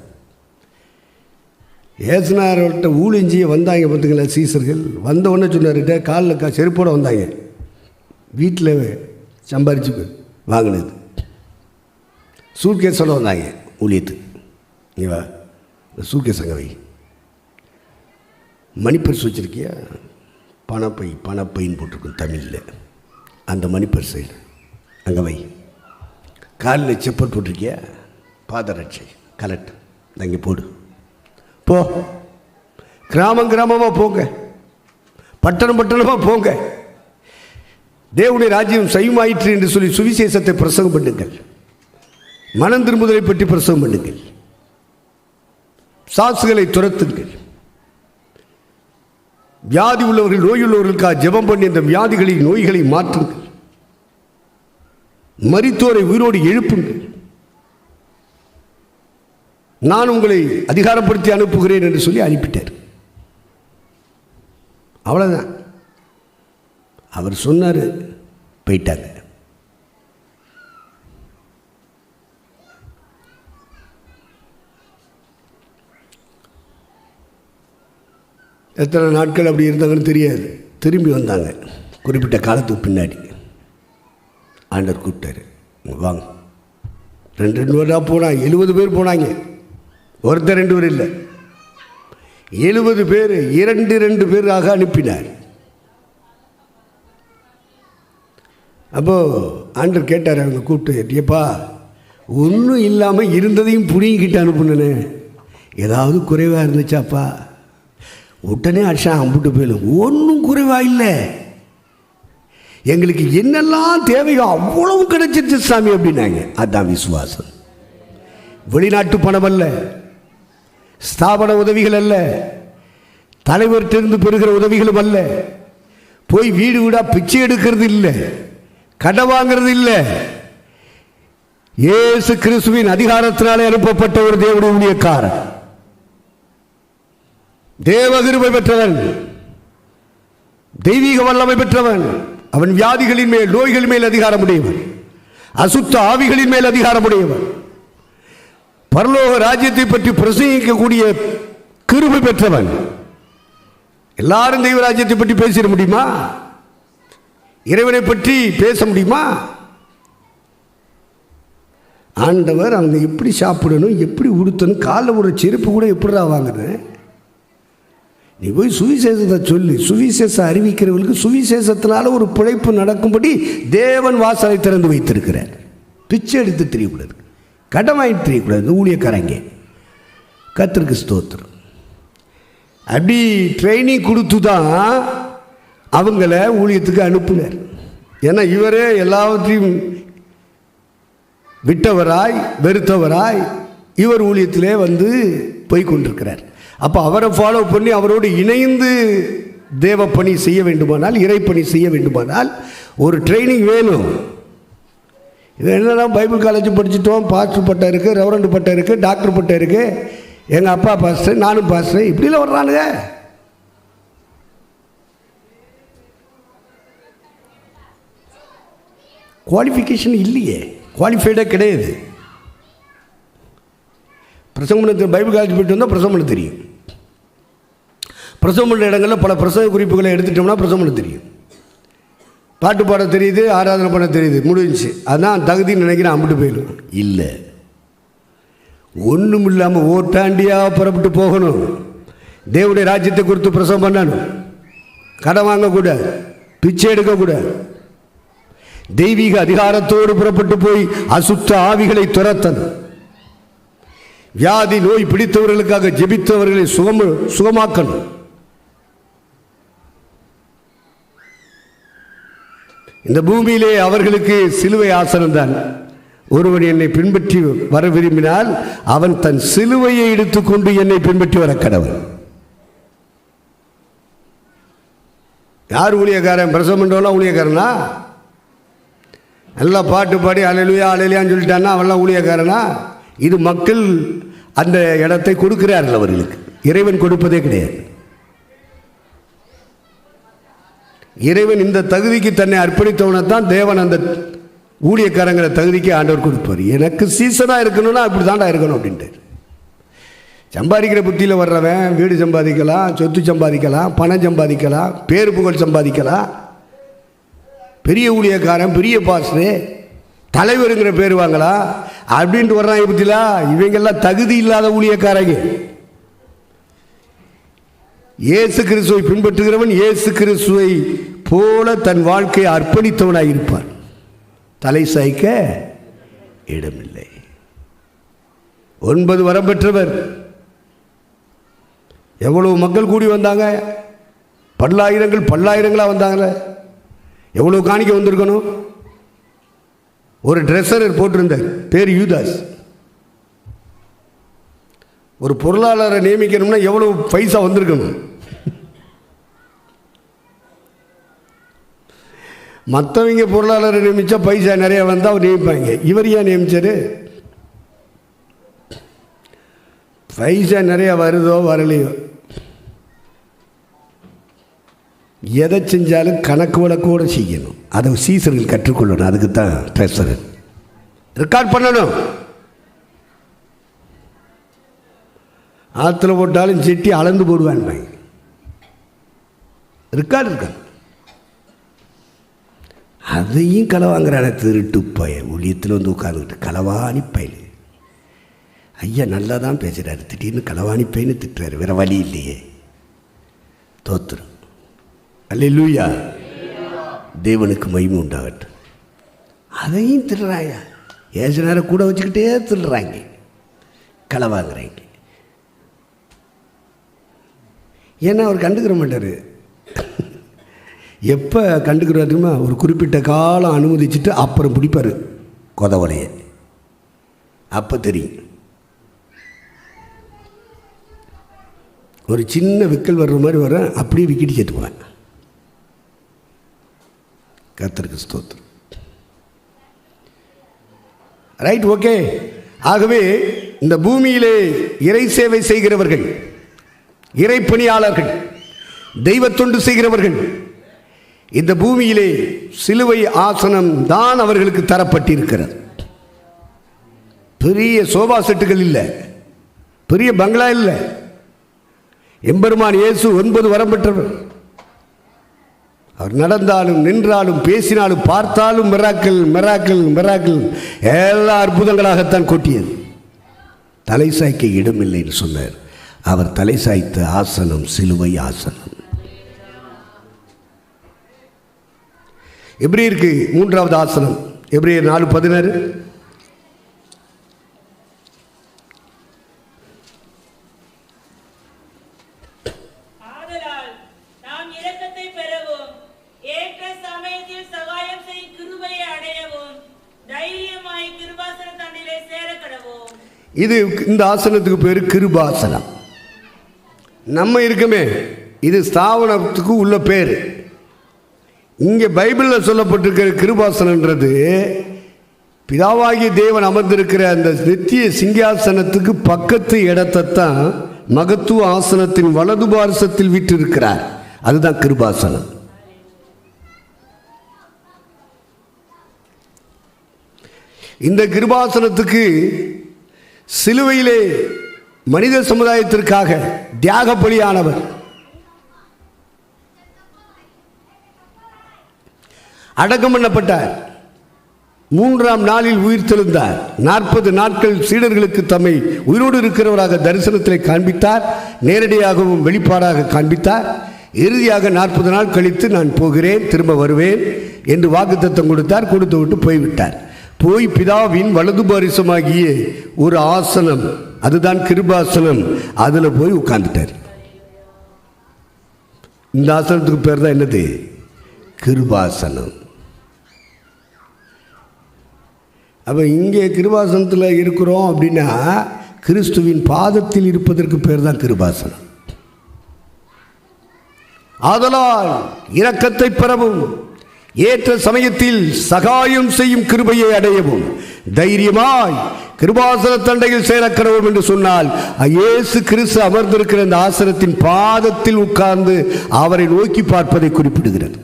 ஏசுனார்கிட்ட ஊழியஞ்சிய வந்தாங்க பார்த்துங்களா சீசர்கள். வந்த உடனே சொன்னார்கிட்ட காலில் செருப்போடு வந்தாங்க, வீட்டில் சம்பாரிச்சு வாங்கினது. சூட்கேஸ் சொல்ல வந்தாங்க ஊழியத்துக்கு, நீ வா சூட்கேஸ் அங்கே வை. மணிப்பர்ஸ் வச்சுருக்கியா? பணப்பைன்னு போட்டிருக்கும் தமிழில். அந்த மணிப்பர்ஸை அங்கே வை. காலில் செப்பல் போட்டிருக்கியா? பாதரட்சை கலெக்ட் அங்கே போடு. போ, கிராமமாக போங்க, பட்டணமாக போங்க. தேவனுடைய ராஜ்யம் சைவமாயிற்று என்று சொல்லி சுவிசேஷத்தை பிரசங்கம் பண்ணுங்கள். மனம் திரும்புதலை பற்றி பிரசவம் பண்ணுங்கள். சாசுகளை துரத்துங்கள். வியாதி உள்ளவர்கள், நோயுள்ளவர்களுக்காக ஜெபம் பண்ணி அந்த வியாதிகளை, நோய்களை மாற்றுங்கள். மரித்தோரை உயிரோடு எழுப்புங்கள். நான் உங்களை அதிகாரப்படுத்தி அனுப்புகிறேன் என்று சொல்லி அனுப்பிட்டார். அவ்வளோதான். அவர் சொன்னார், போயிட்டாங்க. எத்தனை நாட்கள் அப்படி இருந்தாங்கன்னு தெரியாது. திரும்பி வந்தாங்க குறிப்பிட்ட காலத்துக்கு பின்னாடி. ஆண்டவர் கூப்பிட்டாரு, வாங்க. 2 பேராக போனாங்க. 70 பேர் போனாங்க. ஒருத்தர் 2 பேர் இல்லை, 70 பேர் 2 பேராக அனுப்பினார். அப்போது ஆண்டவர் கேட்டார் அவங்க கூப்பிட்டு, ஏப்பா ஒன்றும் இல்லாமல் இருந்ததையும் புடிங்கிட்டு அனுப்புனே, ஏதாவது குறைவாக இருந்துச்சாப்பா? உடனே அடிச்சா அம்புட்டு போயிடும். ஒன்றும் குறைவாக இல்லை, எங்களுக்கு என்னெல்லாம் தேவையோ அவ்வளவு கிடைச்சிருச்சு சாமி அப்படின்னாங்க. அதுதான் விசுவாசம். வெளிநாட்டு பணம் அல்ல, ஸ்தாபன உதவிகள் அல்ல, தலைவர்கிட்ட பெறுகிற உதவிகளும் அல்ல, போய் வீடு வீடா பிச்சை எடுக்கிறது இல்லை, கடை வாங்கிறது இல்லை. இயேசு கிறிஸ்துவின் அதிகாரத்தினாலே அனுப்பப்பட்ட ஒரு தேவனுடைய ஊழியக்காரன், தேவகிருபை பெற்றவன், தெய்வீக வல்லமை பெற்றவன். அவன் வியாதிகளின் மேல், நோய்களின் மேல் அதிகாரம் உடையவன், அசுத்த ஆவிகளின் மேல் அதிகாரம் உடையவன், பரலோக ராஜ்யத்தை பற்றி பிரசங்கிக்கக்கூடிய கிருபை பெற்றவன். எல்லாரும் தெய்வ ராஜ்யத்தை பற்றி பேசிட முடியுமா? இறைவனை பற்றி பேச முடியுமா? ஆண்டவர் அவங்க எப்படி சாப்பிடணும், எப்படி உடுத்தணும், காலில் ஒரு செருப்பு கூட எப்படிடா வாங்குறேன்? நீ போய் சுவிசேஷத்தை சொல்லி, சுவிசேஷம் அறிவிக்கிறவர்களுக்கு சுவிசேஷத்தினால ஒரு பிழைப்பு நடக்கும்படி தேவன் வாசலை திறந்து வைத்திருக்கிறார். பிச்சை எடுத்து தெரியக்கூடாது, கடன் வாங்கிட்டு தெரியக்கூடாது. ஊழியக்காரங்க, கர்த்தருக்கு ஸ்தோத்திரம். அப்படி ட்ரைனிங் கொடுத்து தான் அவங்கள ஊழியத்துக்கு அனுப்புனார். ஏன்னா இவரே எல்லாவற்றையும் விட்டவராய் வெறுத்தவராய் இவர் ஊழியத்திலே வந்து போய் கொண்டிருக்கிறார். அப்போ அவரை ஃபாலோ பண்ணி அவரோடு இணைந்து தேவ பணி செய்ய வேண்டுமானால், இறை பணி செய்ய வேண்டுமானால் ஒரு ட்ரைனிங் வேணும். இது என்னன்னா பைபிள் காலேஜ் படிச்சுட்டோம், பாஸ்டர் பட்டம் இருக்குது, ரெவரண்ட் பட்டம் இருக்குது, டாக்டர் பட்டம் இருக்குது, எங்கள் அப்பா பாஸ்டர், நானும் பாஸ்டர், இப்படிலாம் வர்றானுங்க. குவாலிஃபிகேஷன் இல்லையே, குவாலிஃபைடாக கிடையாது. பிரசங்கத்தில் பைபிள் காலேஜ் போய்ட்டு வந்தால் பிரசவம் பண்ண தெரியும். பிரசவம் பண்ணுற இடங்களில் பல பிரசவ குறிப்புகளை எடுத்துட்டோம்னா பிரசவம் பண்ண தெரியும். பாட்டு பாட தெரியுது, ஆராதனை பண்ண தெரியுது, முடிஞ்சிச்சு. அதான் தகுதின்னு நினைக்கிறேன், அம்பிட்டு போயிடும். இல்லை, ஒன்றும் இல்லாமல் ஓட்டாண்டியாக புறப்பட்டு போகணும். தேவனுடைய ராஜ்யத்தை குறித்து பிரசவம் பண்ணணும். கடன் வாங்கக்கூடாது, பிச்சை எடுக்கக்கூடாது. தெய்வீக அதிகாரத்தோடு புறப்பட்டு போய் அசுத்த ஆவிகளை துரத்தணும். வியாதி நோய் பிடித்தவர்களுக்காக ஜெபித்தவர்களை சுகமாக்கணும். இந்த பூமியிலே அவர்களுக்கு சிலுவை ஆசனம்தான். ஒருவன் என்னை பின்பற்றி வர விரும்பினால் அவன் தன் சிலுவையை எடுத்துக்கொண்டு என்னை பின்பற்றி வர கடவுள். யார் ஊழியக்காரன்? பிரசவம் பண்றவெல்லாம் ஊழியக்காரனா? நல்லா பாட்டு பாடி அலையிலுயா அலையிலையான்னு சொல்லிட்டான்னா அவெல்லாம் ஊழியக்காரனா? இது மக்கள் அந்த இடத்தை கொடுக்கிறார்கள் அவர்களுக்கு. இறைவன் கொடுப்பதே கிடையாது. இறைவன் இந்த தகுதிக்கு தன்னை அர்ப்பணித்தவனை தான் தேவன் அந்த ஊழியக்காரங்கிற தகுதிக்கு ஆண்டவர் கொடுப்பார். எனக்கு சீசனாக இருக்கணும்னா அப்படி தாண்டா இருக்கணும் அப்படின்ட்டு. சம்பாதிக்கிற புத்தியில் வர்றவன் வீடு சம்பாதிக்கலாம், சொத்து சம்பாதிக்கலாம், பணம் சம்பாதிக்கலாம், பேரு புகழ் சம்பாதிக்கலாம். பெரிய ஊழியக்காரன், பெரிய பாஸ்டர், தலைவருங்கிற பேர் வாங்கலாம் அப்படின்ட்டு வர்றாங்க புத்தியில. இவங்கெல்லாம் தகுதி இல்லாத ஊழியக்காரங்க. இயேசு கிறிஸ்துவை பின்பற்றுகிறவன் இயேசு கிறிஸ்துவை போல தன் வாழ்க்கையை அர்ப்பணித்தவனாக இருப்பார். தலை சாய்க்க இடமில்லை. 9 வரம் பெற்றவர். எவ்வளவு மக்கள் கூடி வந்தாங்க? பல்லாயிரங்களாக வந்தாங்க. எவ்வளவு காணிக்க வந்திருக்கணும்? ஒரு ட்ரெஸ்ஸர் போட்டிருந்தார், பேர் யூதாஸ். ஒரு பொருளாளரை நியமிக்கணும்னா எவ்வளவு பைசா வந்திருக்கணும்? மற்றவங்க பொருளாளரை நியமித்தா பைசா நிறைய வந்தால் அவர் நியமிப்பாங்க. இவர் ஏன் நியமிச்சார்? பைசா நிறையா வருதோ வரலையோ, எதை செஞ்சாலும் கணக்கு வழக்கோடு செய்யணும். அதை சீசர்கள் கற்றுக்கொள்ளணும். அதுக்கு தான் ட்ரெஸரர் ரெக்கார்ட் பண்ணணும். ஆற்றுல போட்டாலும் செட்டி அளந்து போடுவான். ரெக்கார்டு இருக்க. அதையும் களை வாங்குறான திருட்டு பையன். ஊழியத்தில் வந்து உட்காந்துக்கிட்டு களவாணி பையன். ஐயா நல்லா தான் பேசுகிறாரு, திடீர்னு களவாணி பையன்னு திட்டுறாரு. வேற வழி இல்லையே, தோத்துரும். அல்லேலூயா, தேவனுக்கு மகிமை உண்டாகட்டும். அதையும் திருடுறாங்க. ஏசு நேரம் கூட வச்சுக்கிட்டே திருடுறாங்க, களை வாங்குறாங்க. ஏன்னா அவர் கண்டுக்கிற மாட்டார். எப்போ கண்டுக்கிறாருமா? ஒரு குறிப்பிட்ட காலம் அனுமதிச்சுட்டு அப்புறம் பிடிப்பார் கொதவலைய. அப்போ தெரியும். ஒரு சின்ன விக்கல் வர்ற மாதிரி வர அப்படியே விக்கிட்டு சேர்த்துக்குவேன். கர்த்தருக்கு ஸ்தோத்திரம். Right, okay. ஆகவே இந்த பூமியிலே இறை சேவை செய்கிறவர்கள், இறை பணியாளர்கள், தெய்வ தொண்டு செய்கிறவர்கள், இந்த பூமியிலே சிலுவை ஆசனம் தான் அவர்களுக்கு தரப்பட்டிருக்கிறது. பெரிய சோபா செட்டுகள் இல்லை, பெரிய பங்களா இல்லை. எம்பெருமான் இயேசு 9 வரம் பெற்றவர். அவர் நடந்தாலும் நின்றாலும் பேசினாலும் பார்த்தாலும் மிராக்கிள் மிராக்கிள் மிராக்கிள் எல்லா அற்புதங்களாகத்தான் கொட்டியது. தலை சாய்க்க இடமில்லைன்னு சொன்னார். அவர் தலை சாய்த்த ஆசனம் சிலுவை ஆசனம். எபிரேயருக்கு 3வது ஆசனம், எபிரேயர் 4:16. இது இந்த ஆசனத்துக்கு பேர் கிருபாசனம். நம்ம இருக்கமே, இது ஸ்தாபனத்துக்கு உள்ள பேர். இங்கே பைபிளில் சொல்லப்பட்டிருக்கிற கிருபாசனன்றது பிதாவாகிய தேவன் அமர்ந்திருக்கிற அந்த நித்திய சிங்காசனத்துக்கு பக்கத்து இடத்தைத்தான் மகத்துவ ஆசனத்தின் வலது பார்சத்தில் விட்டிருக்கிறார். அதுதான் கிருபாசனம். இந்த கிருபாசனத்துக்கு சிலுவையிலே மனித சமுதாயத்திற்காக தியாக பலியானவர், அடக்கம் பண்ணப்பட்டார், 3ஆம் நாளில் உயிர் தெழுந்தார். 40 நாட்கள் சீடர்களுக்கு தம்மை உயிரோடு இருக்கிறவராக தரிசனத்திலே காண்பித்தார், நேரடியாகவும் வெளிப்பாடாக காண்பித்தார். இறுதியாக 40 நாள் கழித்து நான் போகிறேன், திரும்ப வருவேன் என்று வாக்குத்தத்தம் கொடுத்தார். கொடுத்து விட்டு போய்விட்டார். போய் பிதாவின் வலது பாரிசமாகிய ஒரு ஆசனம், அதுதான் கிருபாசனம், அதில் போய் உட்கார்ந்துட்டார். இந்த ஆசனத்துக்கு பேர் தான் என்னது? கிருபாசனம். அப்போ இங்கே கிருபாசனத்தில் இருக்கிறோம் அப்படின்னா கிறிஸ்துவின் பாதத்தில் இருப்பதற்கு பேர் தான் கிருபாசனம். ஆதலால் இரக்கத்தை பெறவும் ஏற்ற சமயத்தில் சகாயம் செய்யும் கிருபையை அடையவும் தைரியமாய் கிருபாசன தண்டையில் சேரக்கடவும் என்று சொன்னால் இயேசு கிறிஸ்து அமர்ந்திருக்கிற இந்த ஆசனத்தின் பாதத்தில் உட்கார்ந்து அவரை நோக்கி பார்ப்பதை குறிப்பிடுகிறது.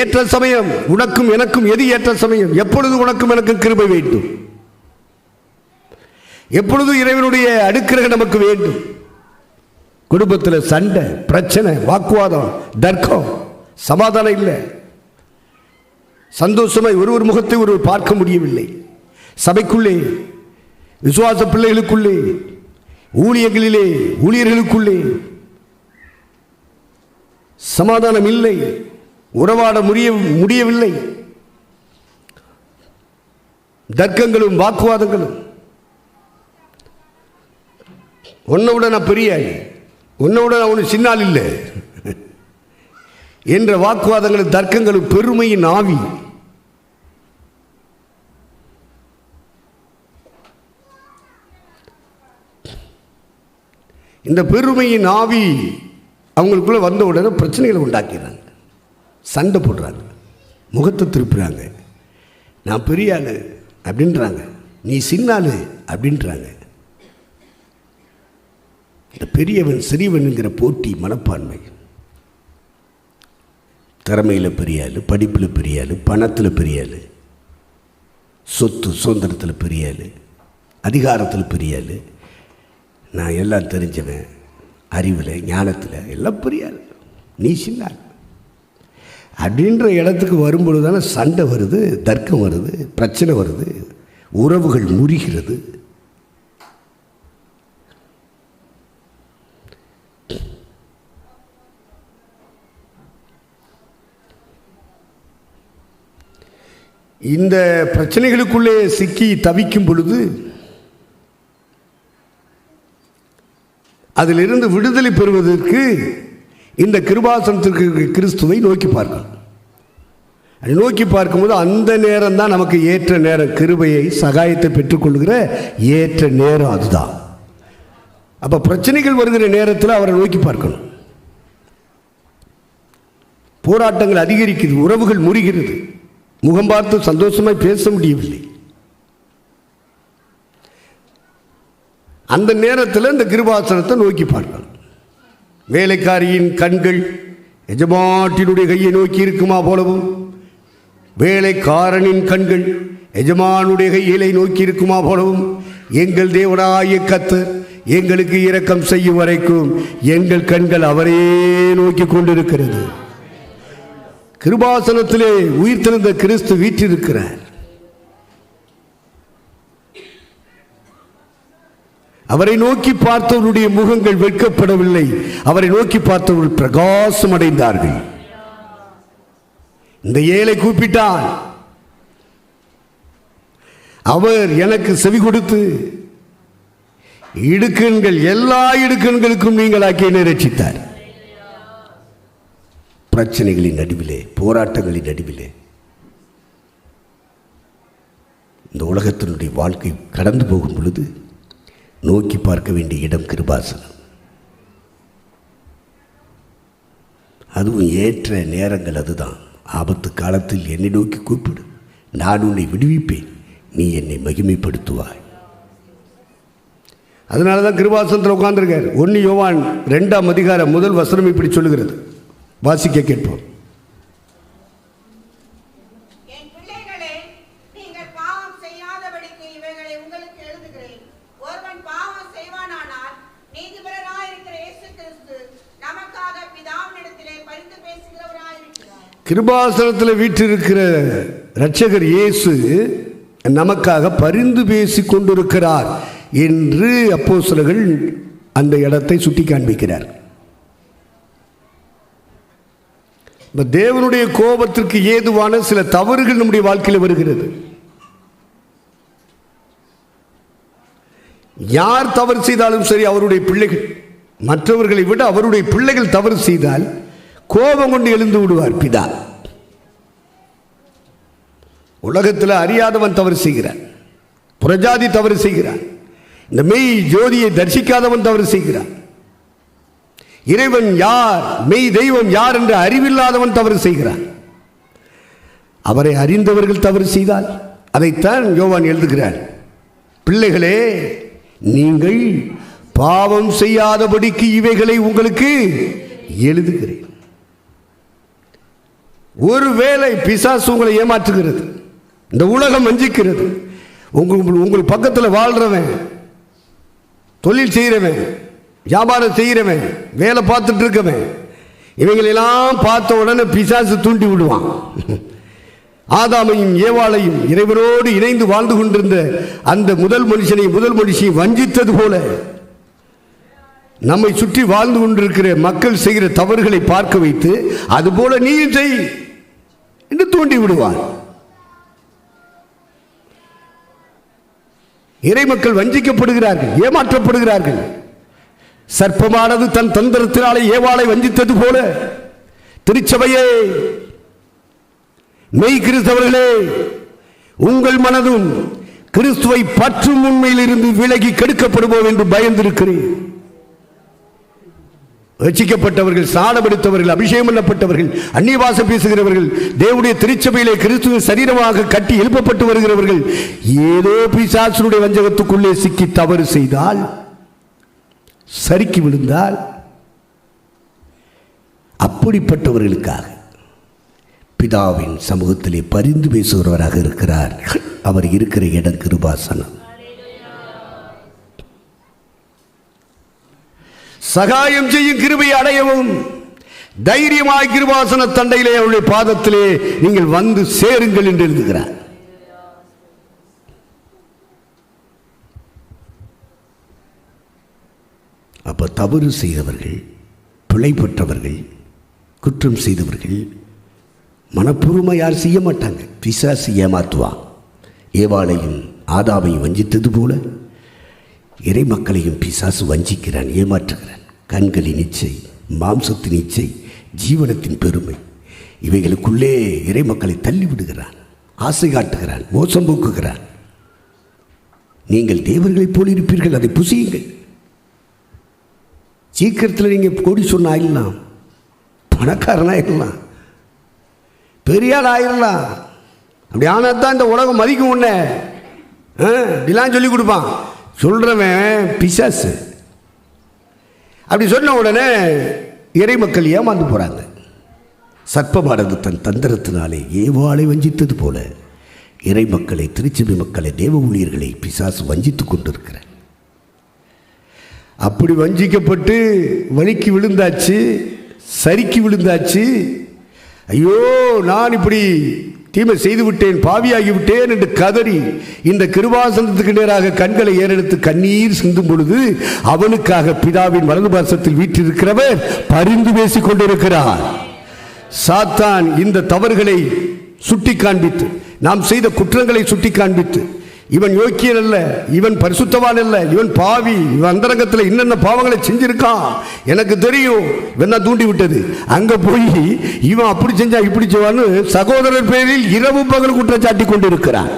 ஏற்ற சமயம் உனக்கும் எனக்கும் எது ஏற்ற சமயம்? எப்பொழுது உனக்கும் எனக்கும் கிருபை வேண்டும்? எப்பொழுது இறைவனுடைய அடுக்கிற நமக்கு வேண்டும்? குடும்பத்தில் சண்டை, பிரச்சனை, வாக்குவாதம், தர்க்கம், சமாதானம் இல்லை, சந்தோஷமாய் ஒருவர் முகத்தை ஒருவர் பார்க்க முடியவில்லை, சபைக்குள்ளே, விசுவாச பிள்ளைகளுக்குள்ளே, ஊழியர்களிலே, ஊழியர்களுக்குள்ளே சமாதானம் இல்லை, உறவாட முடியவில்லை, தர்க்கங்களும் வாக்குவாதங்களும். உன்னை நான் பெரிய, உன்னை அவனு சின்னால் இல்லை என்ற வாக்குவாதங்களும் தர்க்கங்களும் பெருமையின் ஆவி. இந்த பெருமையின் ஆவி அவங்களுக்குள்ள வந்த உடனே பிரச்சனைகளை உண்டாக்கிறாங்க, சண்டை போடுறாங்க, முகத்தை திருப்புறாங்க, நான் பெரிய ஆளு அப்படின்றாங்க, நீ சின்னாளு அப்படின்றாங்க. இந்த பெரியவன் சிறியவனுங்கிற போட்டி மனப்பான்மை, திறமையில் பெரிய ஆள், படிப்பில் பெரிய ஆள், பணத்தில் பெரிய ஆள், சொத்து சுதந்திரத்தில் பெரிய ஆள், அதிகாரத்தில் பெரிய ஆள், நான் எல்லாம் தெரிஞ்சவன், அறிவில் ஞானத்தில் எல்லாம் பெரிய ஆள், நீ சின்ன ஆள் அப்படின்ற இடத்துக்கு வரும்பொழுது தானே சண்டை வருது, தர்க்கம் வருது, பிரச்சனை வருது, உறவுகள் முறிகிறது. இந்த பிரச்சனைகளுக்குள்ளே சிக்கி தவிக்கும் பொழுது அதிலிருந்து விடுதலை பெறுவதற்கு இந்த கிருபாசனத்திற்கு கிறிஸ்துவை நோக்கி பார்க்கணும். அதை நோக்கி பார்க்கும்போது அந்த நேரம் தான் நமக்கு ஏற்ற நேரம், கிருபையை சகாயத்தை பெற்றுக்கொள்கிற ஏற்ற நேரம் அதுதான். அப்போ பிரச்சனைகள் வருகிற நேரத்தில் அவரை நோக்கி பார்க்கணும். போராட்டங்கள் அதிகரிக்குது, உறவுகள் முறிகிறது, முகம் பார்த்து சந்தோஷமாய் பேச முடியவில்லை. அந்த நேரத்தில் இந்த கிருபாசனத்தை நோக்கி பார்க்கணும். வேலைக்காரியின் கண்கள் எஜமாட்டினுடைய கையை நோக்கி இருக்குமா போலவும், வேலைக்காரனின் கண்கள் எஜமானுடைய கையிலை நோக்கி இருக்குமா போலவும், எங்கள் தேவனாகிய கர்த்தர் எங்களுக்கு இரக்கம் செய்யும் வரைக்கும் எங்கள் கண்கள் அவரே நோக்கி கொண்டிருக்கிறது. கிருபாசனத்திலே உயிர்த்தெழுந்த கிறிஸ்து வீற்றிருக்கிறார். அவரை நோக்கி பார்த்தவருடைய முகங்கள் வெட்கப்படவில்லை, அவரை நோக்கி பார்த்தவர்கள் பிரகாசம் அடைந்தார்கள். இந்த ஏழை கூப்பிட்டான், அவர் எனக்கு செவி கொடுத்து இடுக்கண்கள் எல்லா இடுக்கண்களுக்கும் நீங்களாக்கி என்னை ரட்சித்தார். பிரச்சனைகளின் நடுவிலே, போராட்டங்களின் நடுவிலே இந்த உலகத்தினுடைய வாழ்க்கை கடந்து போகும் பொழுது நோக்கி பார்க்க வேண்டிய இடம் கிருபாசனம். அதுவும் ஏற்ற நேரங்கள் அதுதான். ஆபத்து காலத்தில் என்னை நோக்கி கூப்பிடு, நான் உன்னை விடுவிப்பேன், நீ என்னை மகிமைப்படுத்துவாய். அதனால தான் கிருபாசனத்தில் உட்கார்ந்துருக்கார். 1 யோவான் 2ஆம் அதிகாரம் 1 வசனம் இப்படி சொல்லுகிறது. வாசிக்க கேட்போம். என் பிள்ளைகளே, நீங்கள் பாவம் செய்யாதபடிக்கு இவைகளை உங்களுக்கு எழுதுகிறேன். ஒருவன் பாவம் செய்வானானால் நீதிபரராயிருக்கிற இயேசு கிறிஸ்து நமக்காக பிதாவினிடத்திலே பரிந்து பேசுகிறவராயிருக்கிறார். கிருபாசனத்தில் வீற்றிருக்கிற இரட்சகர் இயேசு நமக்காக பரிந்து பேசிக் கொண்டிருக்கிறார் என்று அப்போஸ்தலர்கள் அந்த இடத்தை சுட்டி காண்பிக்கிறார். தேவனுடைய கோபத்திற்கு ஏதுவான சில தவறுகள் நம்முடைய வாழ்க்கையில் வருகிறது. யார் தவறு செய்தாலும் சரி, அவருடைய பிள்ளைகள், மற்றவர்களை விட அவருடைய பிள்ளைகள் தவறு செய்தால் கோபம் கொண்டு எழுந்து விடுவார் பிதா. உலகத்தில் அறியாதவன் தவறு செய்கிறான், புறஜாதி தவறு செய்கிறான், இந்த மெய் ஜோதியை தரிசிக்காதவன் தவறு செய்கிறான், இறைவன் யார், மெய் தெய்வம் யார் என்று அறிவில்லாதவன் தவறு செய்கிறான். அவரை அறிந்தவர்கள் தவறு செய்தால் அதைத்தான் யோவான் எழுதுகிறார். பிள்ளைகளே, நீங்கள் பாவம் செய்யாதபடிக்கு இவைகளை உங்களுக்கு எழுதுகிறேன். ஒருவேளை பிசாசு உங்களை ஏமாற்றுகிறது, இந்த உலகம் வஞ்சிக்கிறது, உங்கள் பக்கத்தில் வாழ்றவன், தொழில் செய்கிறவன், வியாபாரம் செய்கிறவன், வேலை பார்த்துட்டு இருக்கவன், இவைகளெல்லாம் பார்த்த உடனே பிசாசு தூண்டி விடுவான். ஆதாமையும் ஏவாளையும் இறைவனோடு இணைந்து வாழ்ந்து கொண்டிருந்த அந்த முதல் மனுஷியை வஞ்சித்தது போல நம்மை சுற்றி வாழ்ந்து கொண்டிருக்கிற மக்கள் செய்கிற தவறுகளை பார்க்க வைத்து அதுபோல நீயும் செய் என்று தூண்டி விடுவார். இறை மக்கள் வஞ்சிக்கப்படுகிறார்கள், ஏமாற்றப்படுகிறார்கள். சர்ப்பமானது தன் தந்திரத்தினாலே ஏவாளை வஞ்சித்தது போல திருச்சபையே, மெய் கிறிஸ்தவர்களே, உங்கள் மனதும் கிறிஸ்துவை பற்றும் உண்மையில் இருந்து விலகி கெடுக்கப்படுமோ என்று பயந்திருக்கிறேன். ரட்சிக்கப்பட்டவர்கள், சாணப்படுத்தவர்கள், அபிஷேகம் பண்ணப்பட்டவர்கள், அந்நிய பாஷை பேசுகிறவர்கள், தேவனுடைய திருச்சபையிலே கிறிஸ்துவின் சரீரமாக கட்டி எழுப்பப்பட்டு வருகிறவர்கள் ஏதோ பிசாசுடைய வஞ்சகத்துக்குள்ளே சிக்கி தவறு செய்தால், சறுக்கி விழுந்தால், அப்படிப்பட்டவர்களுக்காக பிதாவின் சமூகத்திலே பரிந்து பேசுகிறவராக இருக்கிறார். அவர் இருக்கிற இடம் கிருபாசனம். சகாயம் செய்யும் கிருபையை அடையவும் தைரியமாய் கிருபாசன தண்டையிலே அவருடைய பாதத்திலே நீங்கள் வந்து சேருங்கள் என்று எழுதுகிறார். அப்ப தவறு செய்தவர்கள், பிழைப்பட்டவர்கள், குற்றம் செய்தவர்கள் மனப்பூர்வமாக யார் செய்ய மாட்டாங்க. பிசாசு ஏமாற்றுவான். ஏவாளையும் ஆதாமையும் வஞ்சித்தது போல இறை மக்களையும் பிசாசு வஞ்சிக்கிறான், ஏமாற்றுகிறான். கண்களின் இச்சை, மாம்சத்தின் இச்சை, ஜீவனத்தின் பெருமை, இவைகளுக்குள்ளே இறை மக்களை தள்ளி விடுகிறான், ஆசை காட்டுகிறான், மோசம் போக்குகிறான். நீங்கள் தேவர்களைப் போல் இருப்பீர்கள், அதை புசியுங்கள். சீக்கிரத்தில் நீங்கள் கோடீஸ்வரன் ஆயிடலாம், பணக்காரன் ஆயிடலாம், பெரியார் ஆயிடலாம். அப்படி ஆனால் தான் இந்த உலகம் மதிக்கும். உன்னை இப்படிலாம் சொல்லி கொடுப்பான். சொல்கிறவன் பிசாசு. அப்படி சொன்ன உடனே இறை மக்கள் ஏமாந்து போகிறாங்க. சர்ப்பமானது தன் தந்திரத்தினாலே ஏவாளை வஞ்சித்தது போல இறை மக்களை, திருச்சபை மக்களை, தேவ ஊழியர்களை பிசாசு வஞ்சித்து கொண்டிருக்கிறார். அப்படி வஞ்சிக்கப்பட்டு வலிக்கு விழுந்தாச்சு, சறுக்கி விழுந்தாச்சு. ஐயோ, நான் இப்படி தீமை செய்து விட்டேன், பாவியாகி விட்டேன் என்று கதறி இந்த கிருபாசனத்துக்கு நேராக கண்களை ஏறெடுத்து கண்ணீர் சிந்தும் பொழுது அவனுக்காக பிதாவின் வலது பாசத்தில் வீற்றிருக்கிறவர் பரிந்து பேசிக் கொண்டிருக்கிறார். சாத்தான் இந்த தவறுகளை சுட்டி காண்பித்து, நாம் செய்த குற்றங்களை சுட்டி காண்பித்து, இவன் யோக்கியன் அல்ல, இவன் பரிசுத்தவான் அல்ல, இவன் பாவி, இவன் அந்தரங்கத்தில் என்னென்ன பாவங்களை செஞ்சிருக்கான் எனக்கு தெரியும், இவன் தான் தூண்டி விட்டது. அங்க போய் இவன் அப்படி செஞ்சா இப்படி செய்வான்னு சகோதரர் பேரில் இரவு பகல் குற்றச்சாட்டி கொண்டிருக்கிறான்.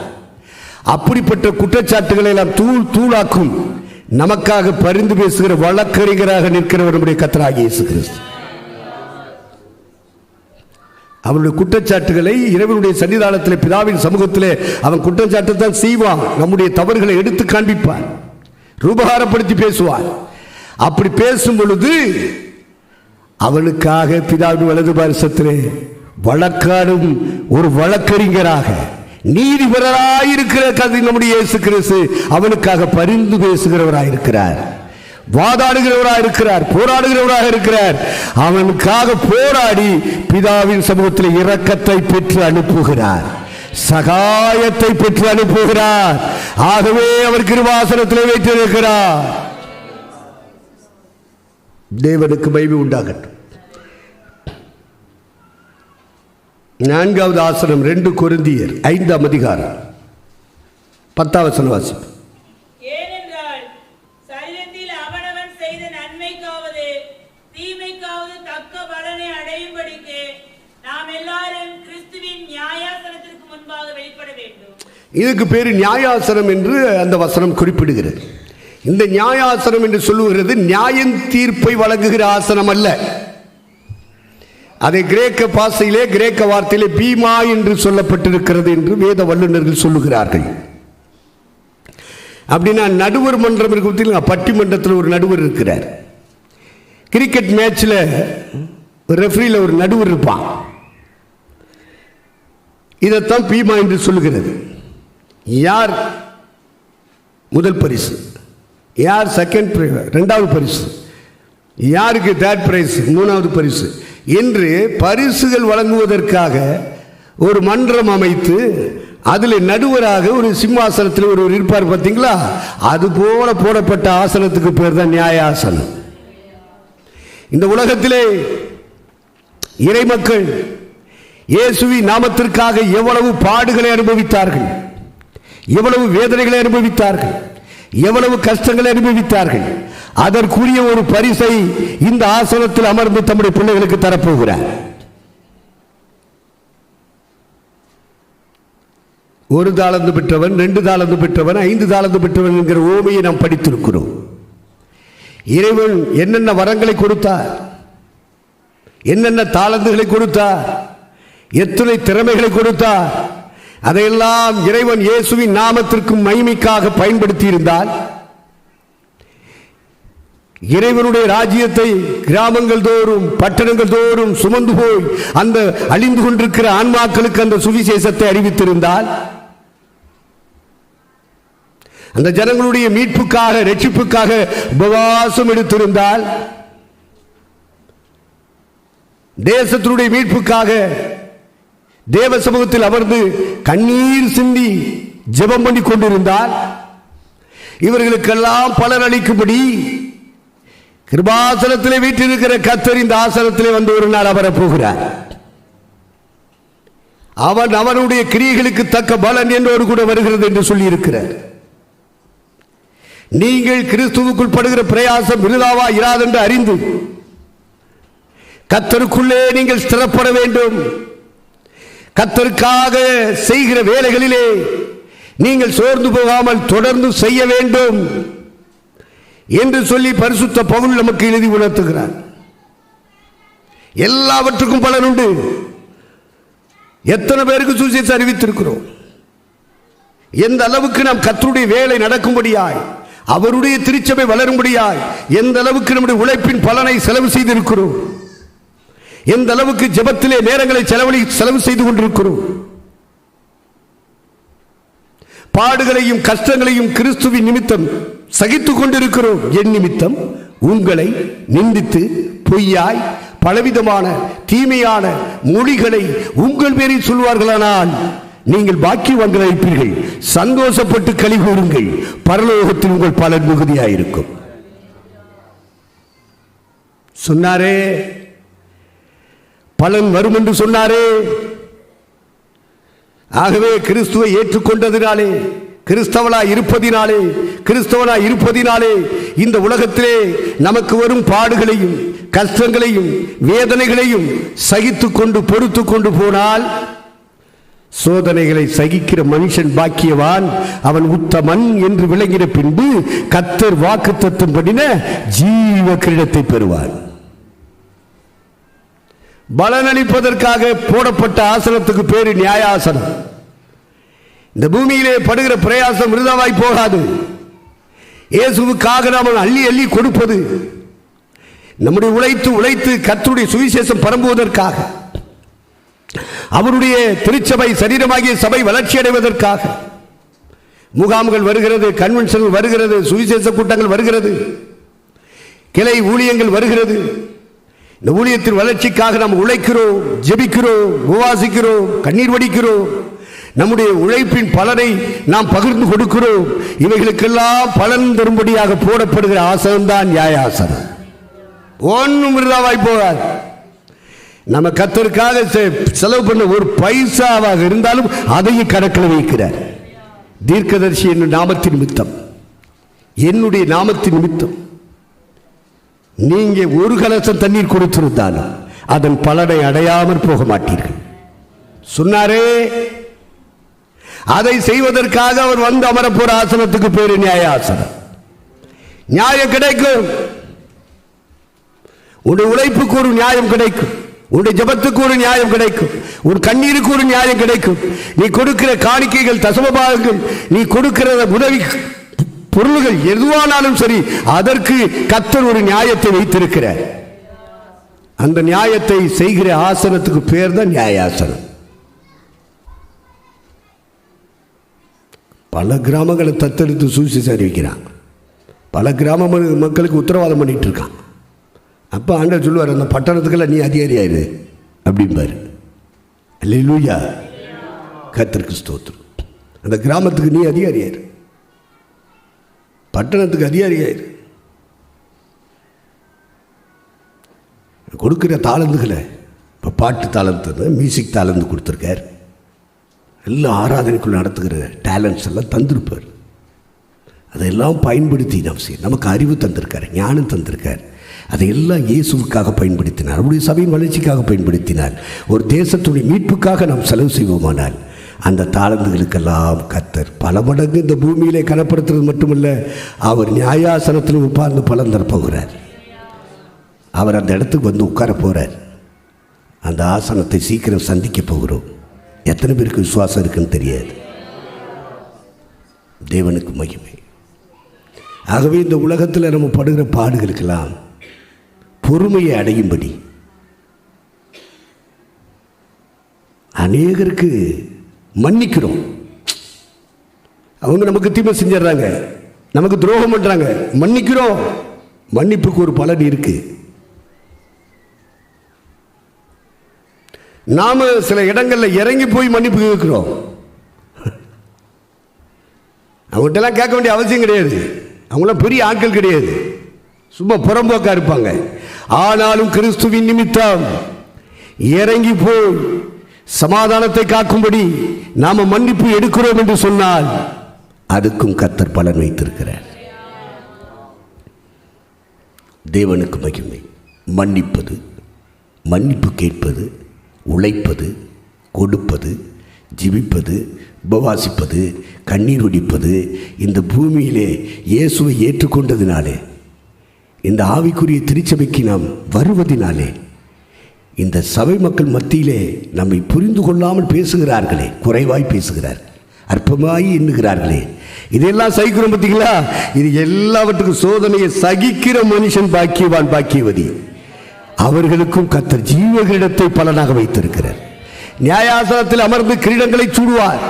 அப்படிப்பட்ட குற்றச்சாட்டுகளை எல்லாம் தூள் தூளாக்கும் நமக்காக பரிந்து பேசுகிற வழக்கறிஞராக நிற்கிறவர் நம்முடைய கர்த்தராகிய இயேசு கிறிஸ்து. அவனுடைய குற்றச்சாட்டுகளை இறைவனுடைய சன்னிதானத்தில் பிதாவின் சமூகத்தில் அவன் குற்றச்சாட்டை தான் செய்வான். நம்முடைய தவறுகளை எடுத்து காண்பிப்பான், ரூபகாரப்படுத்தி பேசுவான். அப்படி பேசும் பொழுது அவனுக்காக பிதாவின் வலது பாரிசத்திலே வழக்காடும் ஒரு வழக்கறிஞராக நீதிபரராயிருக்கிற நம்முடைய இயேசு கிறிஸ்து அவனுக்காக பரிந்து பேசுகிறவராயிருக்கிறார், வாதாடுகிறவராயிருக்கிறார், போராடுகிறவராக இருக்கிறார். அவனுக்காக போராடி பிதாவின் சமூகத்தில் இரக்கத்தை பெற்று அனுப்புகிறார், சகாயத்தை பெற்று அனுப்புகிறார். ஆகவே அவர் கிருபாசனத்தில் வைத்திருக்கிறார். தேவனுக்கு மகிமை உண்டாகட்டும். 4வது ஆசனம் 2 கொரிந்தியர் 5ஆம் அதிகாரம் 10ஆம் வசனம் வாசிப்பு. ஏனென்றால் சரீரத்தில் அவனவன் செய்த நன்மைக்காவது தீமைக்காவது தக்க பலனை அடையும்படிக்கு நாம் எல்லாரும் கிறிஸ்துவின் நியாயாசனத்திற்கு முன்பாக வெளிப்பட வேண்டும். இதுக்கு பேரு நியாயாசனம் என்று அந்த வசனம் குறிப்பிடுகிறது. இந்த நியாயாசனம் என்று சொல்லுகிறது நியாயம் தீர்ப்பை வழங்குகிற ஆசனம் அல்ல. அதை கிரேக்க பாஷையிலே கிரேக்க வார்த்தையிலே பீமா என்று சொல்லப்பட்டிருக்கிறது என்று வேத வல்லுநர்கள் சொல்லுகிறார்கள். அப்படின்னா நடுவர் மன்றம் இருக்கு. பட்டிமன்றத்தில் ஒரு நடுவர் இருக்கிறார். கிரிக்கெட் மேட்சில் ரெஃபரியில் ஒரு நடுவர் இருப்பான். இதைத்தான் பீமா என்று சொல்லுகிறது. யார் முதல் பரிசு, யார் செகண்ட், 2வது பரிசு, யாருக்கு 3rd பிரைஸ், 3வது பரிசு என்று பரிசுகள் வழங்குவதற்காக ஒரு மன்றம் அமைத்து அதில் நடுவராக ஒரு சிம்மாசனத்தில் ஒரு இருப்பார். பார்த்தீங்களா? அது போல போடப்பட்ட ஆசனத்துக்கு பேர் தான் நியாயாசனம். இந்த உலகத்திலே இறைமக்கள் இயேசுவின் நாமத்திற்காக எவ்வளவு பாடுகளை அனுபவித்தார்கள், எவ்வளவு வேதனைகளை அனுபவித்தார்கள், எவ்வளவு கஷ்டங்களை அனுபவித்தார்கள். அதற்குரிய ஒரு பரிசை இந்த ஆசனத்தில் அமர்ந்து தம்முடைய பிள்ளைகளுக்கு தரப்போகிறார். ஒரு தாளந்து பெற்றவன், 2 தாளந்து பெற்றவன், 5 தாளந்து பெற்றவன் என்கிற ஓமையை நாம் படித்திருக்கிறோம். இறைவன் என்னென்ன வரங்களை கொடுத்தார், என்னென்ன தாளந்துகளை கொடுத்தார், எத்தனை திறமைகளை கொடுத்தார், அதையெல்லாம் இறைவன் இயேசுவின் நாமத்திற்கும் மகிமைக்காக பயன்படுத்தி இருந்தால் இறைவனுடைய ராஜ்யத்தை கிராமங்கள் தோறும் பட்டணங்கள் தோறும் சுமந்து போய் அந்த அழிந்து கொண்டிருக்கிற ஆன்மாக்களுக்கு அந்த சுவிசேஷத்தை அறிவித்திருந்தால், அந்த ஜனங்களுடைய மீட்புக்காக ரட்சிப்புக்காக உபவாசம் எடுத்திருந்தால், தேசத்தினுடைய மீட்புக்காக தேவ சமூகத்தில் அமர்ந்து கண்ணீர் சிந்தி ஜெபம் பண்ணி கொண்டிருந்தால், இவர்களுக்கெல்லாம் பலன் அளிக்கும்படி கிருபாசனத்திலே வீட்டிருக்கிற கர்த்தர் இந்த ஆசனத்திலே வந்து ஒரு நாள் அமரப் போகிறார். அவன் அவனுடைய கிரியைகளுக்கு தக்க பலன் என்றோடு கூட வருகிறது என்று சொல்லி இருக்கிறார். நீங்கள் கிறிஸ்துவுக்குள் படுகிற பிரயாசம் விருதாவா இராதென்று அறிந்து கர்த்தருக்குள்ளே நீங்கள் ஸ்திரப்பட வேண்டும். கர்த்தருக்காக செய்கிற வேலைகளிலே நீங்கள் சோர்ந்து போகாமல் தொடர்ந்து செய்ய வேண்டும் என்று சொல்லி பரிசுத்த பவுல் நமக்கு எழுதி உணர்த்துகிறார். எல்லாவற்றுக்கும் பலன் உண்டு. எத்தனை பேருக்கு சுவிசேஷம் அறிவித்திருக்கிறோம்? எந்த அளவுக்கு நாம் கர்த்தருடைய வேலை நடக்கும்படியாய், அவருடைய திருச்சபை வளரும்படியாய் எந்த அளவுக்கு நம்முடைய உழைப்பின் பலனை செலவு செய்திருக்கிறோம், எந்த அளவுக்கு ஜெபத்திலே நேரங்களை செலவு செய்து கொண்டிருக்கிறோம். பாடுகளையும் கஷ்டங்களையும் கிறிஸ்துவின் நிமித்தம் சகித்துக் கொண்டிருக்கிறோம். என் நிமித்தம் உங்களை நிந்தித்து பொய்யாய் பலவிதமான தீமையான மொழிகளை உங்கள் பேரில் சொல்வார்களானால் நீங்கள் பாக்கியவான்களாய் இருப்பீர்கள். சந்தோஷப்பட்டு களி கூறுங்கள், பரலோகத்தில் உங்கள் பலன் மிகுதியாயிருக்கும் சொன்னாரே. பலன் வரும் என்று சொன்னாரே. ஆகவே கிறிஸ்துவை ஏற்றுக்கொண்டதினாலே, கிறிஸ்தவனாய் இருப்பதினாலே இந்த உலகத்திலே நமக்கு வரும் பாடுகளையும் கஷ்டங்களையும் வேதனைகளையும் சகித்துக் கொண்டு பொறுத்து கொண்டு போனால் சோதனைகளை சகிக்கிற மனுஷன் பாக்கியவான், அவன் உத்தமன் என்று விளங்கின பின்பு கர்த்தர் வாக்குத்தத்தம் பண்ணின ஜீவ கிரீடத்தை பெறுவான். பலனளிப்பதற்காக போடப்பட்ட ஆசனத்துக்கு பேரு நியாயாசனம். இந்த பூமியிலே படுகிற பிரயாசம் விருதாவாய் போகாது. இயேசுவுக்காக நாம் அள்ளி அள்ளி கொடுப்பது, நம்முடைய உழைத்து உழைத்து கர்த்தருடைய சுவிசேஷம் பரம்புவதற்காக, அவருடைய திருச்சபை சரீரமாகிய சபை வளர்ச்சி அடைவதற்காக. முகாம்கள் வருகிறது, கன்வென்ஷன்கள் வருகிறது, சுவிசேஷ கூட்டங்கள் வருகிறது, கிளை ஊழியங்கள் வருகிறது. இந்த ஊழியத்தின் வளர்ச்சிக்காக நாம் உழைக்கிறோம், ஜெபிக்கிறோம், உபவாசிக்கிறோம், கண்ணீர் வடிக்கிறோம். நம்முடைய உழைப்பின் பலனை நாம் பகிர்ந்து கொடுக்கிறோம். இவைகளுக்கெல்லாம் பலன் தரும்படியாக போடப்படுகிற ஆசனம் தான் நியாயாசனம். ஒன்றும் விருதாவாய் போகாது. நம்ம கர்த்தருக்காக செலவு பண்ண ஒரு பைசாவாக இருந்தாலும் அதையும் கணக்கில் வைக்கிறார். தீர்க்கதரிசி என்னும் நாமத்தின் நிமித்தம், என்னுடைய நாமத்தின் நிமித்தம் நீங்க ஒரு கலசம் தண்ணீர் கொடுத்திருந்தாலும் அதன் பலனை அடையாமல் போக மாட்டீர்கள் சொன்னாரே. அதை செய்வதற்காக அவர் வந்து அமரப்போற ஆசனத்துக்கு பேரு நியாயாசனம். நியாயம் கிடைக்கும். உன்னுடைய உழைப்புக்கு ஒரு நியாயம் கிடைக்கும், உன்னுடைய ஜபத்துக்கு ஒரு நியாயம் கிடைக்கும், உன் கண்ணீருக்கு ஒரு நியாயம் கிடைக்கும். நீ கொடுக்கிற காணிக்கைகள், தசமபாகங்கள், நீ கொடுக்கிற உதவி பொருள்கள் எதுவானாலும் சரி, அதற்கு கர்த்தர் ஒரு நியாயத்தை வைத்திருக்கிறார். அந்த நியாயத்தை செய்கிற ஆசனத்துக்கு பேர் தான் நியாயாசனம். பல கிராமங்களை தத்தெடுத்து சுவிசேஷம் அறிவிக்கிறாங்க. பல கிராம மக்களுக்கு உத்தரவாதம் பண்ணிட்டு இருக்கான். அப்போ ஆண்டவர் சொல்லுவார், அந்த பட்டணத்துக்கெல்லாம் நீ அதிகாரியாயிரு அப்படிம்பாரு. அல்லேலூயா, கர்த்தருக்கு ஸ்தோத்திரம். அந்த கிராமத்துக்கு நீ அதிகாரியாயிரு, பட்டணத்துக்கு அதிகாரியாயிரு. கொடுக்கிற தாளந்துகளை, இப்போ பாட்டு தாளந்து, மியூசிக் தாளந்து கொடுத்துருக்கார். எல்லாம் ஆராதனைக்குள்ள நடத்துகிற டேலண்ட்ஸ் எல்லாம் தந்திருப்பார். அதையெல்லாம் பயன்படுத்தி நமக்கு அறிவு தந்திருக்கார், ஞானம் தந்திருக்கார். அதையெல்லாம் இயேசுவுக்காக பயன்படுத்தினார், அவருடைய சபையின் வளர்ச்சிக்காக பயன்படுத்தினார். ஒரு தேசத்துடைய மீட்புக்காக நாம் செலவு செய்வோமானால் அந்த தாளந்துகளுக்கெல்லாம் கர்த்தர் பல மடங்கு இந்த பூமியிலே கனப்படுத்துறது மட்டுமல்ல, அவர் நியாயாசனத்தில் உட்கார்ந்து பலன் தரப்போகிறார். அவர் அந்த இடத்துக்கு வந்து உட்கார போகிறார். அந்த ஆசனத்தை சீக்கிரம் சந்திக்க போகிறோம். எத்தனை பேருக்கு விசுவாசம் இருக்குன்னு தெரியாது. தேவனுக்கு மகிமை. ஆகவே இந்த உலகத்தில் நம்ம படுகிற பாடுகளுக்கெல்லாம் பொறுமையை அடையும்படி அநேகருக்கு மன்னிக்கிறோம். அவங்க நமக்கு தீமை செஞ்சிடறாங்க, நமக்கு துரோகம் பண்றாங்க, மன்னிக்கிறோம். மன்னிப்புக்கு ஒரு பலன் இருக்கு. நாம சில இடங்களில் இறங்கி போய் மன்னிப்பு கேட்கிறோம். அவங்கள்ட்ட எல்லாம் கேட்க வேண்டிய அவசியம் கிடையாது. அவங்களாம் பெரிய ஆட்கள் கிடையாது, சும்மா புறம்போக்கா இருப்பாங்க. ஆனாலும் கிறிஸ்துவின் நிமித்தம் இறங்கி போய் சமாதானத்தை காக்கும்படி நாம மன்னிப்பு எடுக்கிறோம் என்று சொன்னால் அதுக்கும் கர்த்தர் பலன் வைத்திருக்கிறார். தேவனுக்கு மகிமை. மன்னிப்பது, மன்னிப்பு கேட்பது, உழைப்பது, கொடுப்பது, ஜெபிப்பது, உபவாசிப்பது, கண்ணீர் வடிப்பது, இந்த பூமியிலே இயேசுவை ஏற்றுக்கொண்டதினாலே, இந்த ஆவிக்குரிய திருச்சபைக்கு நாம் வருவதினாலே, இந்த சபை மக்கள் மத்தியிலே நம்மை புரிந்து கொள்ளாமல் பேசுகிறார்களே, குறைவாய் பேசுகிறார், அற்பமாய் எண்ணுகிறார்களே, இதெல்லாம் சகிக்கிறோம் பார்த்தீங்களா? இது எல்லாவற்றுக்கும் சோதனையை சகிக்கிற மனுஷன் பாக்கியவான், பாக்கியவதி. அவர்களுக்கும் கர்த்தர் ஜீவ கிரீடத்தை பலனாக வைத்திருக்கிறார். நியாயாசனத்தில் அமர்ந்து கிரீடங்களை சூடுவார்.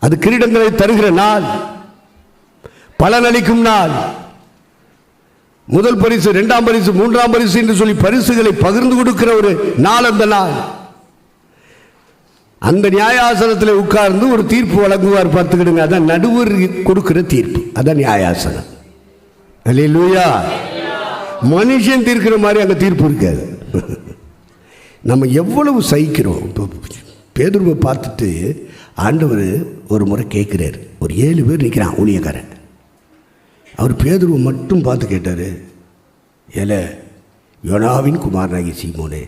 அது கிரீடங்களை தருகிற நாள், பலனளிக்கும் நாள். முதல் பரிசு, இரண்டாம் பரிசு, மூன்றாம் பரிசு என்று சொல்லி பரிசுகளை பகிர்ந்து கொடுக்கிற ஒரு நாள் அந்த நாள். அந்த நியாயாசனத்தில் உட்கார்ந்து ஒரு தீர்ப்பு வழங்குவார். பார்த்துக்கிடுங்க, அதான் நடுவர் கொடுக்கிற தீர்ப்பு, அதான் நியாயாசனம். அல்லேலூயா. மனுஷன் தீர்க்கிற மாதிரி அங்கே தீர்ப்பு இருக்காது. நம்ம எவ்வளவு சகிக்கிறோம். இப்போ பேதுருவை பார்த்துட்டு ஆண்டவர் ஒரு முறை கேட்குறாரு. ஒரு 7 பேர் நிற்கிறான் ஊழியக்காரன். அவர் பேதுருவை மட்டும் பார்த்து கேட்டார், ஏல யோனாவின் குமாரனாகிய சீமோனே,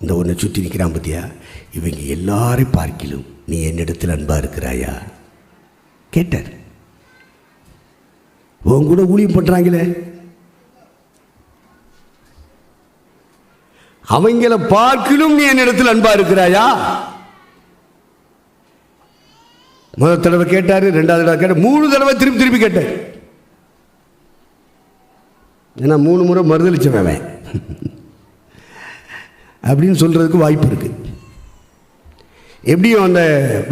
இந்த ஒன்றை சுற்றி நிற்கிறான் பத்தியா, இவங்க எல்லாரையும் பார்க்கிலும் நீ என்னிடத்தில் அன்பாக இருக்கிறாயா கேட்டார். உன் கூட ஊழியம் பண்ணுறாங்களே, அவங்கள பார்க்கிலும் நீ என்னிடத்தில் அன்பா இருக்கிறாயா? முதல் தடவை கேட்டாரு, 2வது தடவை கேட்டார், 3 தடவை திருப்பி கேட்டார். ஏன்னா 3 முறை மறுதளிச்சவன் அப்படின்னு சொல்றதுக்கு வாய்ப்பு இருக்கு. எப்படியும் அந்த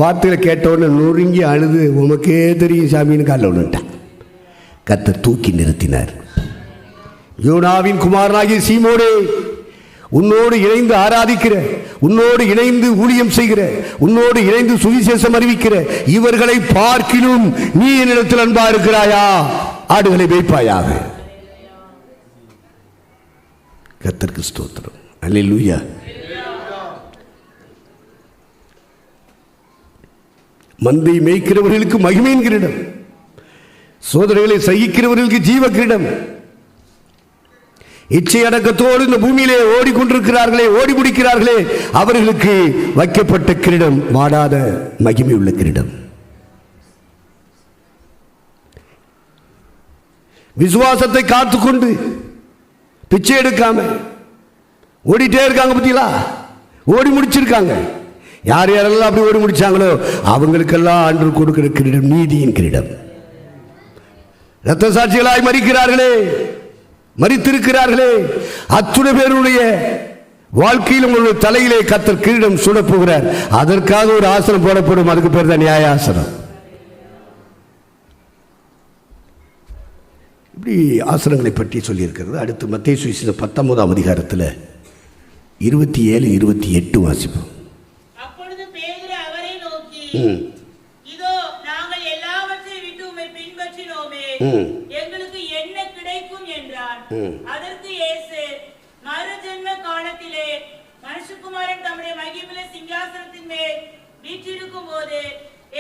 வார்த்தைகளை கேட்டவுடனே நொறுங்கி அழுது, உமக்கே தெரியும் சாமின்னு காலில் விழுந்துட்டான். கர்த்தர் தூக்கி நிறுத்தினார். யோனாவின் குமாரனாகிய சீமோனே, உன்னோடு இணைந்து ஆராதிக்கிற, உன்னோடு இணைந்து ஊழியம் செய்கிற, உன்னோடு இணைந்து சுவிசேஷம் அறிவிக்கிற இவர்களை பார்க்கிலும் நீ என்னிடத்தில் அன்பா இருக்கிறாயா? ஆடுகளை மேய்ப்பாயாக. கர்த்தருக்கு ஸ்தோத்திரம். அல்லேலூயா. மந்தை மேய்க்கிறவர்களுக்கு மகிமையின் கிரீடம், சோதனைகளை சகிக்கிறவர்களுக்கு ஜீவ கிரீடம். இச்சை அடக்கத்தோடு இந்த பூமியிலே ஓடிக்கொண்டிருக்கிறார்களே, ஓடி முடிக்கிறார்களே, அவர்களுக்கு வைக்கப்பட்ட கிரீடம் வாடாத மகிமை உள்ள கிரீடம். விசுவாசத்தை காத்துக்கொண்டு பிச்சை எடுக்காம ஓடிட்டே இருக்காங்க பத்தியா, ஓடி முடிச்சிருக்காங்க. யார் யாரெல்லாம் அப்படி ஓடி முடிச்சாங்களோ அவங்களுக்கெல்லாம் ஆண்டு கொடுக்கிற கிரீடம் நீதியின் கிரீடம். இரத்த சாட்சிகளாய் மரிக்கிறார்களே, மரித்திருக்கிறார்களே, அத்துணை பேருடைய வாழ்க்கையில் உங்களுடைய தலையிலே கர்த்தர் கிரீடம் சூடப் போகிறார். அதற்காக ஒரு ஆசனம் போடப்படும். அதுக்கு பேர் தான் நியாயாசனம். இப்படி ஆசனங்களை பற்றி சொல்லியிருக்கிறது. அடுத்து மத்தேயு சுவிசேஷம் 19ஆம் அதிகாரத்தில் 27, 28 வாசிப்போம். அப்பொழுது பேதுரு அவரை நோக்கி, இதோ நாங்கள் எல்லாவற்றையும் விட்டு உம்மை பின்பற்றினோமே, எங்களுக்கு என்ன கிடைக்கும் என்றான். அதற்கு இயேசு, மறுஜென்ம காலத்திலே மனுஷகுமாரன் தம்முடைய மகிமையுள்ள சிங்காசனத்தின் மேல் வீற்றிருக்கும் போது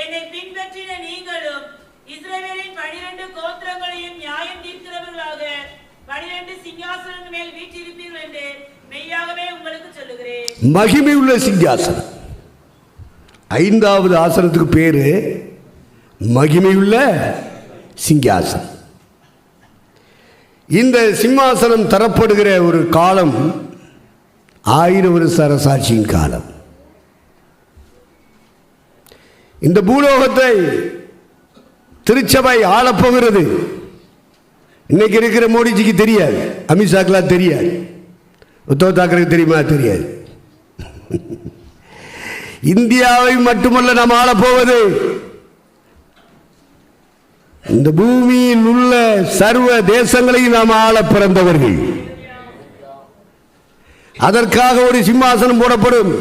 என்னை பின்பற்றின நீங்களும் இஸ்ரவேலின் 12 கோத்திரங்களையும் நியாயம் தீர்க்கிறவர்களாக 12 சிங்காசனங்கள் மேல் வீற்றிருப்பீர்கள் என்று மெய்யாகவே உங்களுக்கு சொல்லுகிறேன். மகிமை உள்ள சிங்காசனம். 5வது ஆசனத்துக்கு பேரு மகிமையுள்ள சிங்காசனம். இந்த சிம்மாசனம் தரப்படுகிற ஒரு காலம் 1000 வருஷ அரசாட்சியின் காலம். இந்த பூலோகத்தை திருச்சபை ஆளப்போகிறது. இன்னைக்கு இருக்கிற மோடிஜிக்கு தெரியாது, அமித்ஷாக்கெல்லாம் தெரியாது, உத்தவ் தாக்கரேக்கு தெரியுமா? தெரியாது. இந்தியாவை மட்டுமல்ல நாம் ஆளப்போவது, இந்த பூமியில் உள்ள சர்வ தேசங்களையும் நாம் ஆள பிறந்தவர்கள். அதற்காக ஒரு சிம்மாசனம் போடப்படும்.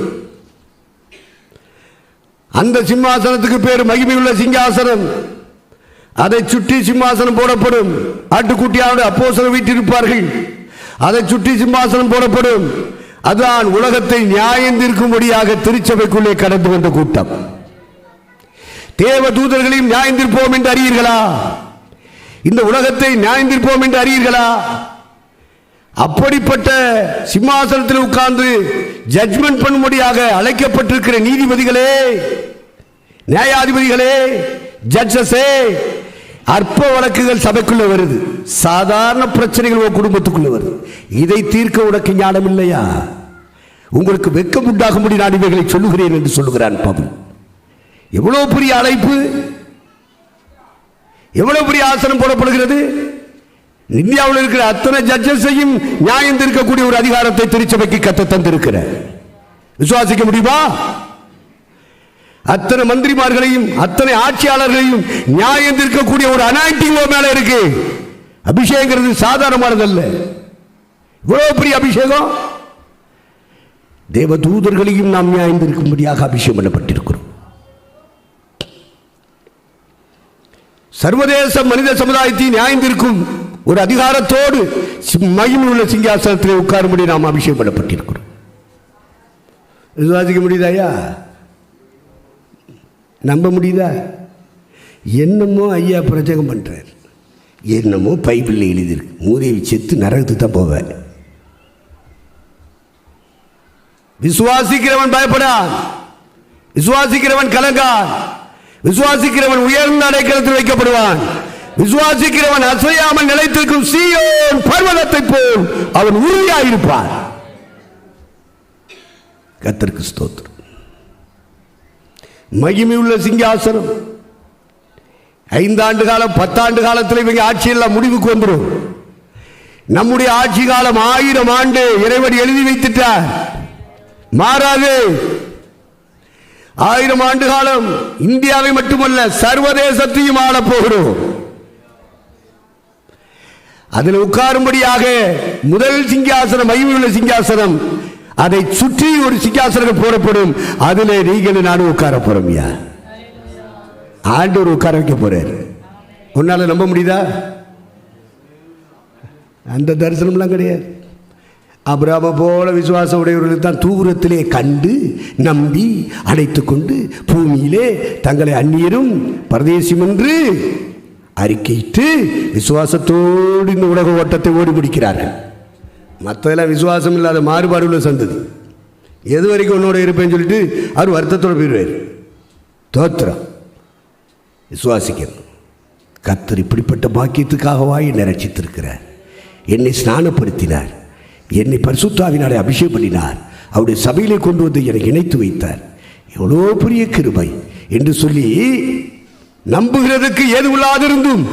அந்த சிம்மாசனத்துக்கு பேர் மகிமையுள்ள சிங்காசனம். அதை சுற்றி சிம்மாசனம் போடப்படும். ஆட்டுக்குட்டியானோடு அப்போஸ்தலர் வீற்றிருப்பார்கள். அதை சுற்றி சிம்மாசனம் போடப்படும். அதுதான் உலகத்தை நியாயம் தீர்க்கும்படியாக திருச்சபைக்குள்ளே கடந்து வந்த கூட்டம். தேவ தூதர்களையும் நியாயம் தீர்ப்போம் என்று அறியீர்களா? இந்த உலகத்தை நியாயம் தீர்ப்போம் என்று அறியீர்களா? அப்படிப்பட்ட சிம்மாசனத்தில் உட்கார்ந்து ஜட்ஜ்மெண்ட் பண்ணும்படியாக அழைக்கப்பட்டிருக்கிற நீதிபதிகளே, நியாயாதிபதிகளே, ஜட்ஜஸே, அற்ப வழக்குகள் சபைக்குள்ள வருது. சாதாரண பிரச்சனைகள் உங்க குடும்பத்துக்குள்ள வருது. இதை தீர்க்க உனக்கு ஞானம் இல்லையா? உங்களுக்கு வெட்கம் உண்டாகும்படி நான் இவைகளை சொல்லுகிறேன் என்று சொல்லுகிறான் பவுல். எவ்வளவு பெரிய அழைப்பு, எவ்வளவு பெரிய ஆசனம் போடப்படுகிறது. இந்தியாவில் இருக்கிற அத்தனை ஜட்ஜஸையும் நியாயம் தீர்க்கக்கூடிய ஒரு அதிகாரத்தை திருச்சபைக்கு கத்த தந்திருக்கிற விசுவாசிக்க முடியுமா? அத்தனை மந்திரிமார்களையும் அத்தனை ஆட்சியாளர்களையும் நியாயம் தீர்க்கக்கூடிய ஒரு அனாயிண்டிங் மேல இருக்கு. அபிஷேகம் சாதாரணமானதல்ல. இவ்வளவு பெரிய அபிஷேகம். தேவ தூதர்களையும் நாம் நியாயம் தீர்க்கும்படியாக அபிஷேகம் பண்ணப்பட்டிருக்கிறோம். சர்வதேச மனித சமுதாயத்தை நியாயம் தீர்க்கும் ஒரு அதிகாரத்தோடு மகிமை உள்ள சிங்காசனத்தில் உட்காரும்படி நாம் அபிஷேகம் பண்ணப்பட்டிருக்கிறோம். விசுவாசிக்க முடியுதாயா? நம்ப முடியுதா? என்னமோ ஐயா பிரச்சகம் பண்றார், என்னமோ பைபிளில் எழுதியிருக்கு, மூதேவி செத்து நரகத்துக்கு தான் போவேன். விசுவாசிக்கிறவன் பயப்படான், விசுவாசிக்கிறவன் கலங்கான், விசுவாசிக்கிறவன் உயர்ந்த அடைக்கலத்தில் வைக்கப்படுவான். விசுவாசிக்கிறவன் அசையாமல் நிலைத்திருக்கும் சீயோன் பர்வதத்தை போல் அவன் உறுதியாயிருப்பான். கர்த்தருக்கு ஸ்தோத்திரம். மகிமையுள்ள சிங்காசனம் 5 ஆண்டு காலம் 10 ஆண்டு காலத்தில் இவங்க ஆட்சியெல்லாம் முடிவுக்கு வந்துடும். நம்முடைய ஆட்சி காலம் 1000 ஆண்டு இறைவன் எழுதி வைத்துட்டார், மாறாது. 1000 ஆண்டு காலம் இந்தியாவை மட்டுமல்ல சர்வதேசத்தையும் ஆளப் போகிறோம். அதில் உட்காரும்படியாக முதல் சிங்காசனம் மகிமையுள்ள சிங்காசனம், அதை சுற்றி ஒரு சிங்காசனம் போடப்படும். அதிலே நீங்களும் நானும் உட்கார போறோம். ஆண்டவர் உட்கார வைக்க போறார். உன்னால நம்ப முடியுதா? அந்த தரிசனம்லாம் கிடையாது. அபிரகாமை போல விசுவாச உடையவர்கள் தான் தூரத்திலே கண்டு நம்பி அடைத்துக் கொண்டு பூமியிலே தங்களை அந்நியரும் பரதேசியும் என்று அறிக்கையிட்டு விசுவாசத்தோடு இந்த உலக ஓட்டத்தை ஓடி முடிக்கிறார்கள். மற்றதெல்லாம் விசுவாசம் இல்லாத மாறுபாடு உள்ள சந்ததி. எது வரைக்கும் உன்னோட இருப்பேன்னு சொல்லிட்டு அவர் வருத்தத்தோடு போயிடுவார். தோத்திரம் விசுவாசிக்கணும். கர்த்தர் இப்படிப்பட்ட பாக்கியத்துக்காகவா என்னை ரட்சித்திருக்கிறார், என்னை ஸ்நானப்படுத்தினார், என்னை பரிசுத்தாவினாலே அபிஷேகம் பண்ணினார், அவருடைய சபையிலே கொண்டு வந்து எனக்கு இணைத்து வைத்தார், எவ்வளோ பெரிய கிருபை என்று சொல்லி நம்புகிறதுக்கு ஏதுவில்லாதிருந்தும்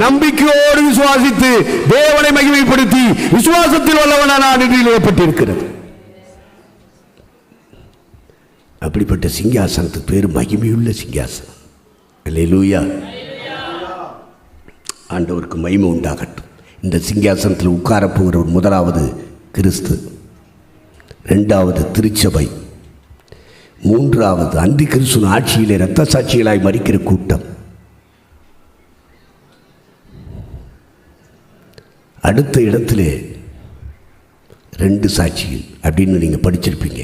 நம்பிக்கையோடு விசுவாசித்து தேவனை மகிமைப்படுத்தி விசுவாசத்தில் வல்லவனான நிலையிலேப்பட்டிருக்கிறது. அப்படிப்பட்ட சிங்காசனத்துக்கு பேர் மகிமையுள்ள சிங்காசனம். அல்லேலூயா. ஆண்டவருக்கு மகிமை உண்டாகட்டும். இந்த சிங்காசனத்தில் உட்கார போகிற முதலாவது கிறிஸ்து, 2வது திருச்சபை, 3வது அந்தி கிறிஸ்துவின் ஆட்சியிலே இரத்த சாட்சிகளாய் மரிக்கிற கூட்டம். அடுத்த இடத்திலே 2 சாட்சிகள் அப்படின்னு நீங்கள் படிச்சிருப்பீங்க.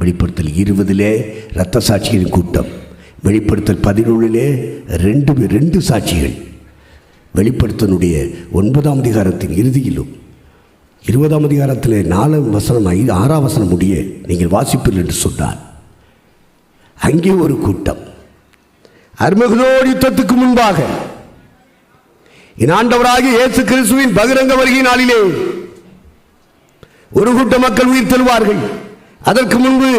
வெளிப்படுத்தல் 20 இரத்த சாட்சிகளின் கூட்டம், வெளிப்படுத்தல் 11 2 சாட்சிகள். வெளிப்படுத்தனுடைய 9ஆம் அதிகாரத்தின் இறுதியிலும் 20ஆம் அதிகாரத்தில் 4ஆம் வசனம் 6ஆம் வசனம் முடிய நீங்கள் வாசிப்பீர்கள் என்று சொன்னார். அங்கே ஒரு கூட்டம் அர்மகதோன் யுத்தத்துக்கு முன்பாக என் ஆண்டவராகிய இயேசு கிறிஸ்துவின் பகிரங்க வருகை நாளிலே ஒரு கூட்ட மக்கள் உயிர் தெழுவார்கள். அதற்கு முன்பு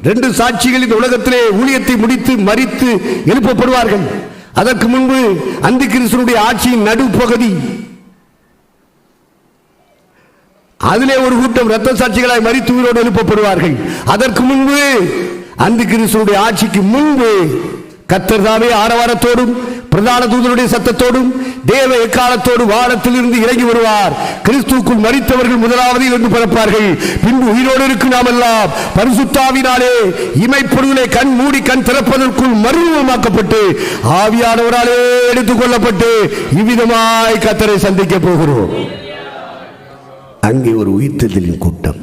2 சாட்சிகள் இந்த உலகத்திலே ஊழியத்தை முடித்து மரித்து எழுப்பப்படுவார்கள். அதற்கு முன்பு அந்தி கிறிஸ்துவினுடைய ஆட்சியின் நடுப்பகுதி, அதிலே ஒரு கூட்டம் இரத்த சாட்சிகளாய் மரித்து உயிரோடு எழுப்பப்படுவார்கள். அதற்கு முன்பு அந்தி கிறிஸ்துவினுடைய ஆட்சிக்கு முன்பு கர்த்தர் தாமே ஆரவாரத்தோடும் பிரதான தூதருடைய சத்தத்தோடும் தேவ எக்காலத்தோடு வானத்திலிருந்து இறங்கி வருவார். கிறிஸ்துவுக்குள் மரித்தவர்கள் முதலாவது என்று பிறப்பார்கள். பின்பு உயிரோடு இருக்கும் நாம் எல்லாம் பரிசுத்தாவினாலே இமைப்பொழுதிலே கண் மூடி கண் திறப்பதற்குள் மறுரூபமாக்கப்பட்டு ஆவியானவராலே எடுத்துக் கொள்ளப்பட்டு இவ்விதமாய் கர்த்தரை சந்திக்க போகிறோம். அங்கே ஒரு உயிர்த்தெழுதலின் கூட்டம்.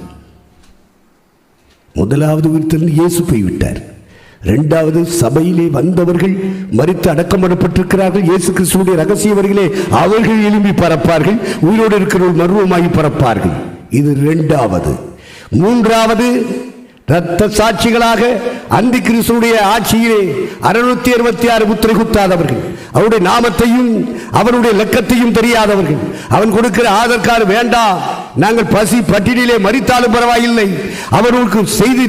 முதலாவது உயிர்த்தெழுதல் இயேசு போய்விட்டார். 2வது சபையிலே வந்தவர்கள் மரித்து அடக்கம் பண்ணப்பட்டிருக்கிறார்கள். இயேசு கிறிஸ்துவினுடைய ரகசிய வருகையிலே அவர்கள் எழும்பி பறப்பார்கள், உயிரோடு இருக்கிறவர்கள் மர்வமாகி பறப்பார்கள். இது 2வது. 3வது இரத்த சாட்சிகளாக அந்தி கிறிஸ்துவினுடைய ஆட்சியிலே 666 முத்திரை குத்தாதவர்கள், அவருடைய நாமத்தையும் அவருடைய லக்கத்தையும் தெரியாதவர்கள், அவன் கொடுக்கிற ஆதார் கார்டு வேண்டாம், நாங்கள் பசி பட்டினியிலே மரித்தாலும் பரவாயில்லை, அவர்களுக்கு செய்து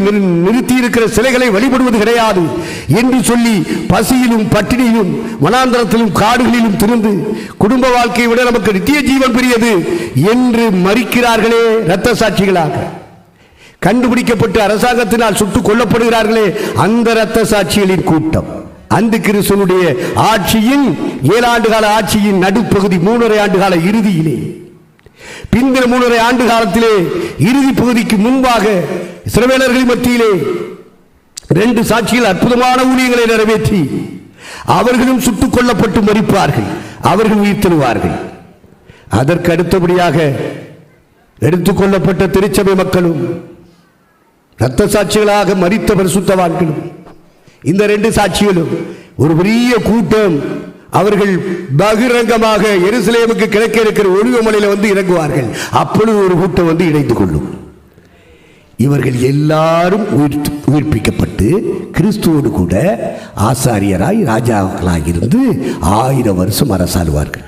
நிறுத்தி இருக்கிற சிலைகளை வழிபடுவது கிடையாது என்று சொல்லி பசியிலும் பட்டினியிலும் வனாந்தரத்திலும் காடுகளிலும் திரிந்து குடும்ப வாழ்க்கையை விட நமக்கு நித்திய ஜீவன் பெரியது என்று மரிக்கிறார்களே இரத்த சாட்சிகளாக. கண்டுபிடிக்கப்பட்டு அரசாங்கத்தினால் சுட்டுக் கொல்லப்படுகிறார்களே அந்த இரத்த சாட்சிகளின் கூட்டம். அந்தி கிறிஸ்துவினுடைய ஆட்சியின் 7 ஆண்டு கால ஆட்சியின் நடுப்பகுதி 3.5 ஆண்டு கால இறுதியிலே, பிந்தின 3.5 ஆண்டு காலத்திலே இறுதி பகுதிக்கு முன்பாக இஸ்ரவேலர்களின் மத்தியிலே 2 சாட்சிகள் அற்புதமான ஊழியங்களை நிறைவேற்றி அவர்களும் சுட்டுக் கொல்லப்பட்டு மரிப்பார்கள், அவர்கள் உயிர் தெழுவார்கள். அதற்கு அடுத்தபடியாக எடுத்துக்கொள்ளப்பட்ட திருச்சபை மக்களும் இரத்த சாட்சிகளாக மரித்த பரிசுத்தவான்களும், இந்த 2 சாட்சிகளும் ஒரு பெரிய கூட்டம், அவர்கள் பகிரங்கமாக எருசலேமுக்கு கிழக்கே இருக்கிற ஒலிவமலையில் வந்து இறங்குவார்கள். அப்பொழுது ஒரு கூட்டம் வந்து இணைந்து கொள்ளும். இவர்கள் எல்லாரும் உயிர்ப்பிக்கப்பட்டு கிறிஸ்துவோடு கூட ஆசாரியராய் ராஜாக்களாக இருந்து 1000 வருஷம் அரசாளுவார்கள்.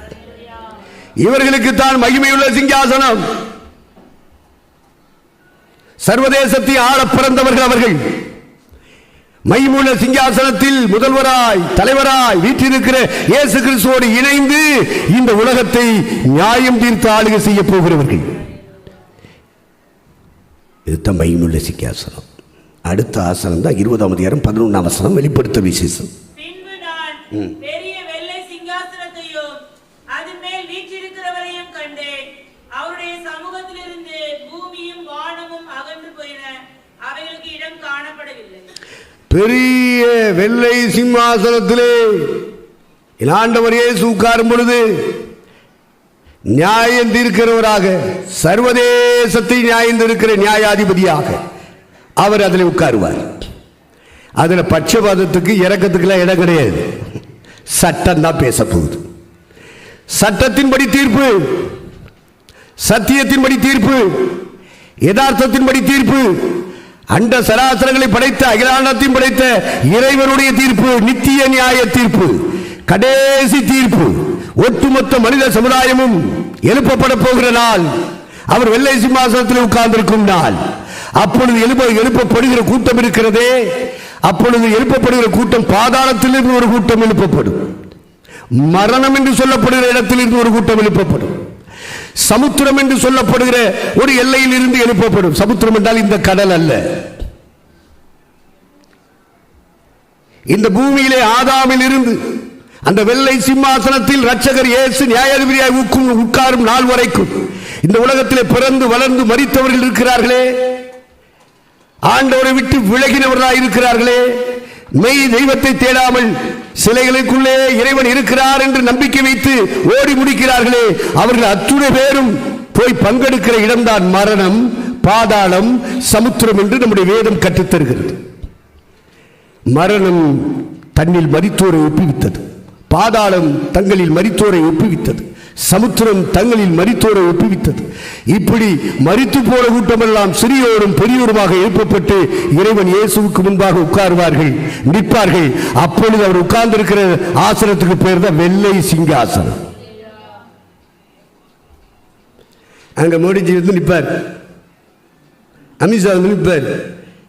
இவர்களுக்கு தான் மகிமையுள்ள சிங்காசனம். சர்வதேசத்தை ஆள பிறந்தவர்கள் அவர்கள். மகிமையுள்ள சிங்காசனத்தில் முதல்வராய் தலைவராய் வீற்றிருக்கிற இயேசு கிறிஸ்துவோடு இணைந்து இந்த உலகத்தை நியாயம் தீர்த்து ஆளுகை செய்ய போகிறவர்கள். இதுதான் மகிமையுள்ள சிங்காசனம். அடுத்த ஆசனம் தான் 20ஆம் அதிகாரம் 11ஆம் வசனம், வெளிப்படுத்த விசேஷம். பின்பு நான் பெரிய வெள்ளை சிங்காசனத்தையும் அதன் மேல் வீற்றிருக்கிறவரையும் கண்டேன். அவருடைய சமூகத்திலிருந்து பூமியும் வானமும் அகன்று போயின, அவைகளுக்கு இடம் காணப்படவில்லை. பெரிய வெள்ளை சிம்மாசனத்திலே ஆண்டவர் இயேசு உட்காரும் பொழுது நியாயம் தீர்க்கிறவராக, சர்வதேசத்தை நியாயம் தீர்க்கிற நியாயாதிபதியாக அவர் அதில் உட்காருவார். அதில் பட்சபாதத்துக்கு இறக்கத்துக்குலாம் இடம் கிடையாது. சட்டம் தான் பேச போகுது. சட்டத்தின்படி தீர்ப்பு, சத்தியத்தின்படி தீர்ப்பு, யதார்த்தத்தின்படி தீர்ப்பு, அண்ட சராசரங்களை படைத்த அகிலாண்டத்தையும் படைத்த இறைவனுடைய தீர்ப்பு, நித்திய நியாய தீர்ப்பு, கடைசி தீர்ப்பு. ஒட்டுமொத்த மனித சமுதாயமும் எழுப்பப்பட போகிற நாள், அவர் வெள்ளை சிம்மாசனத்தில் உட்கார்ந்திருக்கும் நாள். அப்பொழுது எழுப்பப்படுகிற கூட்டம் இருக்கிறதே, அப்பொழுது எழுப்பப்படுகிற கூட்டம் பாதாளத்திலிருந்து ஒரு கூட்டம் எழுப்பப்படும். மரணம் என்று சொல்லப்படுகிற இடத்திலிருந்து ஒரு கூட்டம் எழுப்பப்படும். சமுத்திரம் என்று சொல்லப்படுகிற ஒரு எல்லையில் இருந்து எழுப்பப்படும். சமுத்திரம் என்றால் இந்த கடல் அல்ல. இந்த பூமியிலே ஆதாமில் இருந்து அந்த வெள்ளை சிம்மாசனத்தில் இரட்சகர் இயேசு நியாயாதிபதியாய் உட்காரும் நாள் வரைக்கும் இந்த உலகத்திலே பிறந்து வளர்ந்து மரித்தவர்கள் இருக்கிறார்களே, ஆண்டவரை விட்டு விலகினவர்களாக இருக்கிறார்களே, மெய் தெய்வத்தை தேடாமல் சிலைகளுக்குள்ளே இறைவன் இருக்கிறார் என்று நம்பிக்கை வைத்து ஓடி முடிக்கிறார்களே, அவர்கள் அத்துணை பேரும் போய் பங்கெடுக்கிற இடம்தான் மரணம், பாதாளம், சமுத்திரம் என்று நம்முடைய வேதம் கற்றுத்தருகிறது. மரணம் தன்னில் மரித்தோரை ஒப்புவித்தது, பாதாளம் தங்களில் மரித்தோரை ஒப்புவித்தது, சமுத்திரம் தங்களில் மரித்தோரை ஒப்புவித்தது. இப்படி மரித்து போன கூட்டமெல்லாம் சிறியோரும் பெரியோருமாக எழுப்பப்பட்டு இறைவன் இயேசுவுக்கு முன்பாக உட்காருவார்கள், நிற்பார்கள். அப்பொழுது அவர் உட்கார்ந்திருக்கிற ஆசனத்துக்கு பேர் தான் வெள்ளை சிங்காசனம். அங்க மோடிஜி வந்து நிற்பார், அமித்ஷா வந்து நிற்பார்.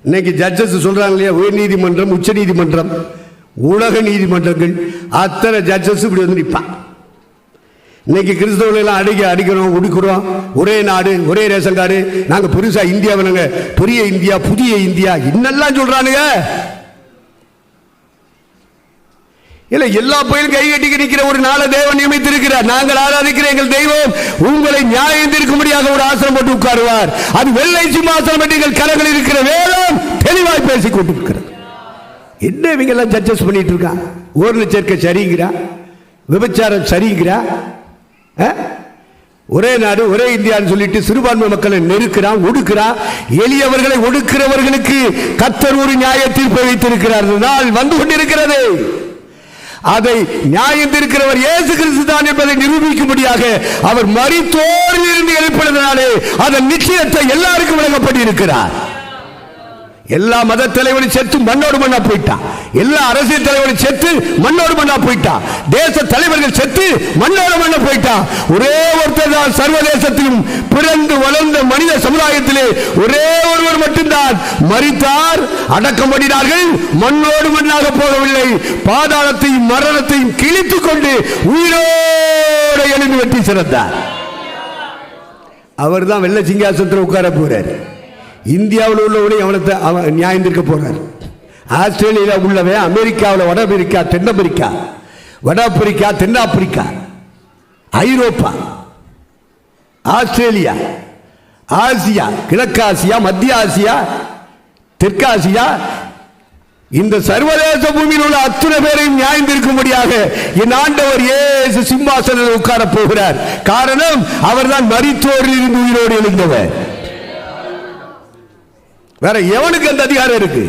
இன்னைக்கு ஜட்ஜஸ் சொல்றாங்க இல்லையா, உயர் நீதிமன்றம், உச்ச நீதிமன்றம், உலக நீதிமன்றங்கள், அத்தனை ஜட்ஜஸ் இப்படி வந்து நிற்பான். இன்னைக்கு கிறிஸ்தவர்கள் எல்லாம் அடிக்கிறோம், உடுக்கிறோம், ஒரே நாடு, ஒரே ரேஷன் கார்டு, நாங்க பெருசா இந்தியாவை, நாங்க பெரிய இந்தியா, புதிய இந்தியா, இன்னெல்லாம் சொல்றானுங்க. இல்ல, எல்லா பயிலும் கை கட்டி நிற்கிற ஒரு நாளை தேவன் நியமித்திருக்கிறார். நாங்கள் ஆராதிக்கிற எங்கள் தெய்வம் உங்களை நியாயம் தீர்க்கும்படியாக ஒரு ஆசனம் போட்டு உட்காருவார். அது வெள்ளை சிம்மாசனம் என்று எங்கள் கரங்கள் இருக்கிற வேதம் தெளிவாய் பேசிக் கொண்டிருக்கிறது. என்ன இவங்க எல்லாம் ஜட்ஜஸ் பண்ணிட்டு இருக்கான்? ஊர்ல சேர்க்க சரிங்கிறா, விபச்சாரம் சரிங்கிறா, ஒரே நாடு ஒரே இந்தியான்னு சொல்லிட்டு சிறுபான்மை மக்களை நெருக்கிறான், ஒடுக்கிறான். எளியவர்களை ஒடுக்கிறவர்களுக்கு கர்த்தர் ஒரு நியாய தீர்ப்பை வைத்திருக்கிறார். நாள் வந்து கொண்டிருக்கிறது. அதை நியாயம் தீர்க்கிறவர் இயேசு கிறிஸ்து தான் என்பதை நிரூபிக்கும்படியாக அவர் மரித்தோரில் இருந்து எழுப்பினதினாலே அதன் நிச்சயத்தை எல்லாருக்கும் வழங்கப்பட்டிருக்கிறார். எல்லா மத தலைவரும் செத்து மண்ணோடு மண்ணா போயிட்டான். எல்லா அரசியல் தலைவரும் செத்து மண்ணோடு மண்ணா போயிட்டான். தேச தலைவர்கள் செத்து மண்ணோடு மண்ணா போயிட்டான். ஒரே ஒருத்தர் தான் சர்வதேசத்திலும் பிறந்து வளர்ந்த மனித சமுதாயத்திலே ஒரே ஒருவர் மட்டும்தான் மரித்தார், அடக்கம் பண்ணினார்கள், மண்ணோடு மண்ணாக போகவில்லை. பாதாளத்தையும் மரணத்தையும் கிழித்துக் கொண்டு உயிரோடு எழுந்து வெட்டி சிறந்தார். அவர் தான் வெள்ளை சிங்காசனத்தில் உட்கார போறார். இந்தியாவில் உள்ளவனை அவனை நியாயம் தீர்க்க போறார். ஆஸ்திரேலியாவில் உள்ளவன், அமெரிக்காவில், வட அமெரிக்கா, தென் அமெரிக்கா, வட ஆப்பிரிக்கா, தென் ஆப்பிரிக்கா, ஐரோப்பா, ஆஸ்திரேலியா, ஆசியா, கிழக்காசியா, மத்திய ஆசியா, தெற்காசியா, இந்த சர்வதேச பூமியில் உள்ள அத்தனை பேரையும் நியாயம் தீர்க்கும்படியாக என் ஆண்டவர் இயேசு சிம்மாசனத்தில் உட்கார போகிறார். காரணம், அவர்தான் மரித்தோரில் இருந்து உயிரோடு எழுந்தவர். வேற எவனுக்கு அந்த அதிகாரம் இருக்கு?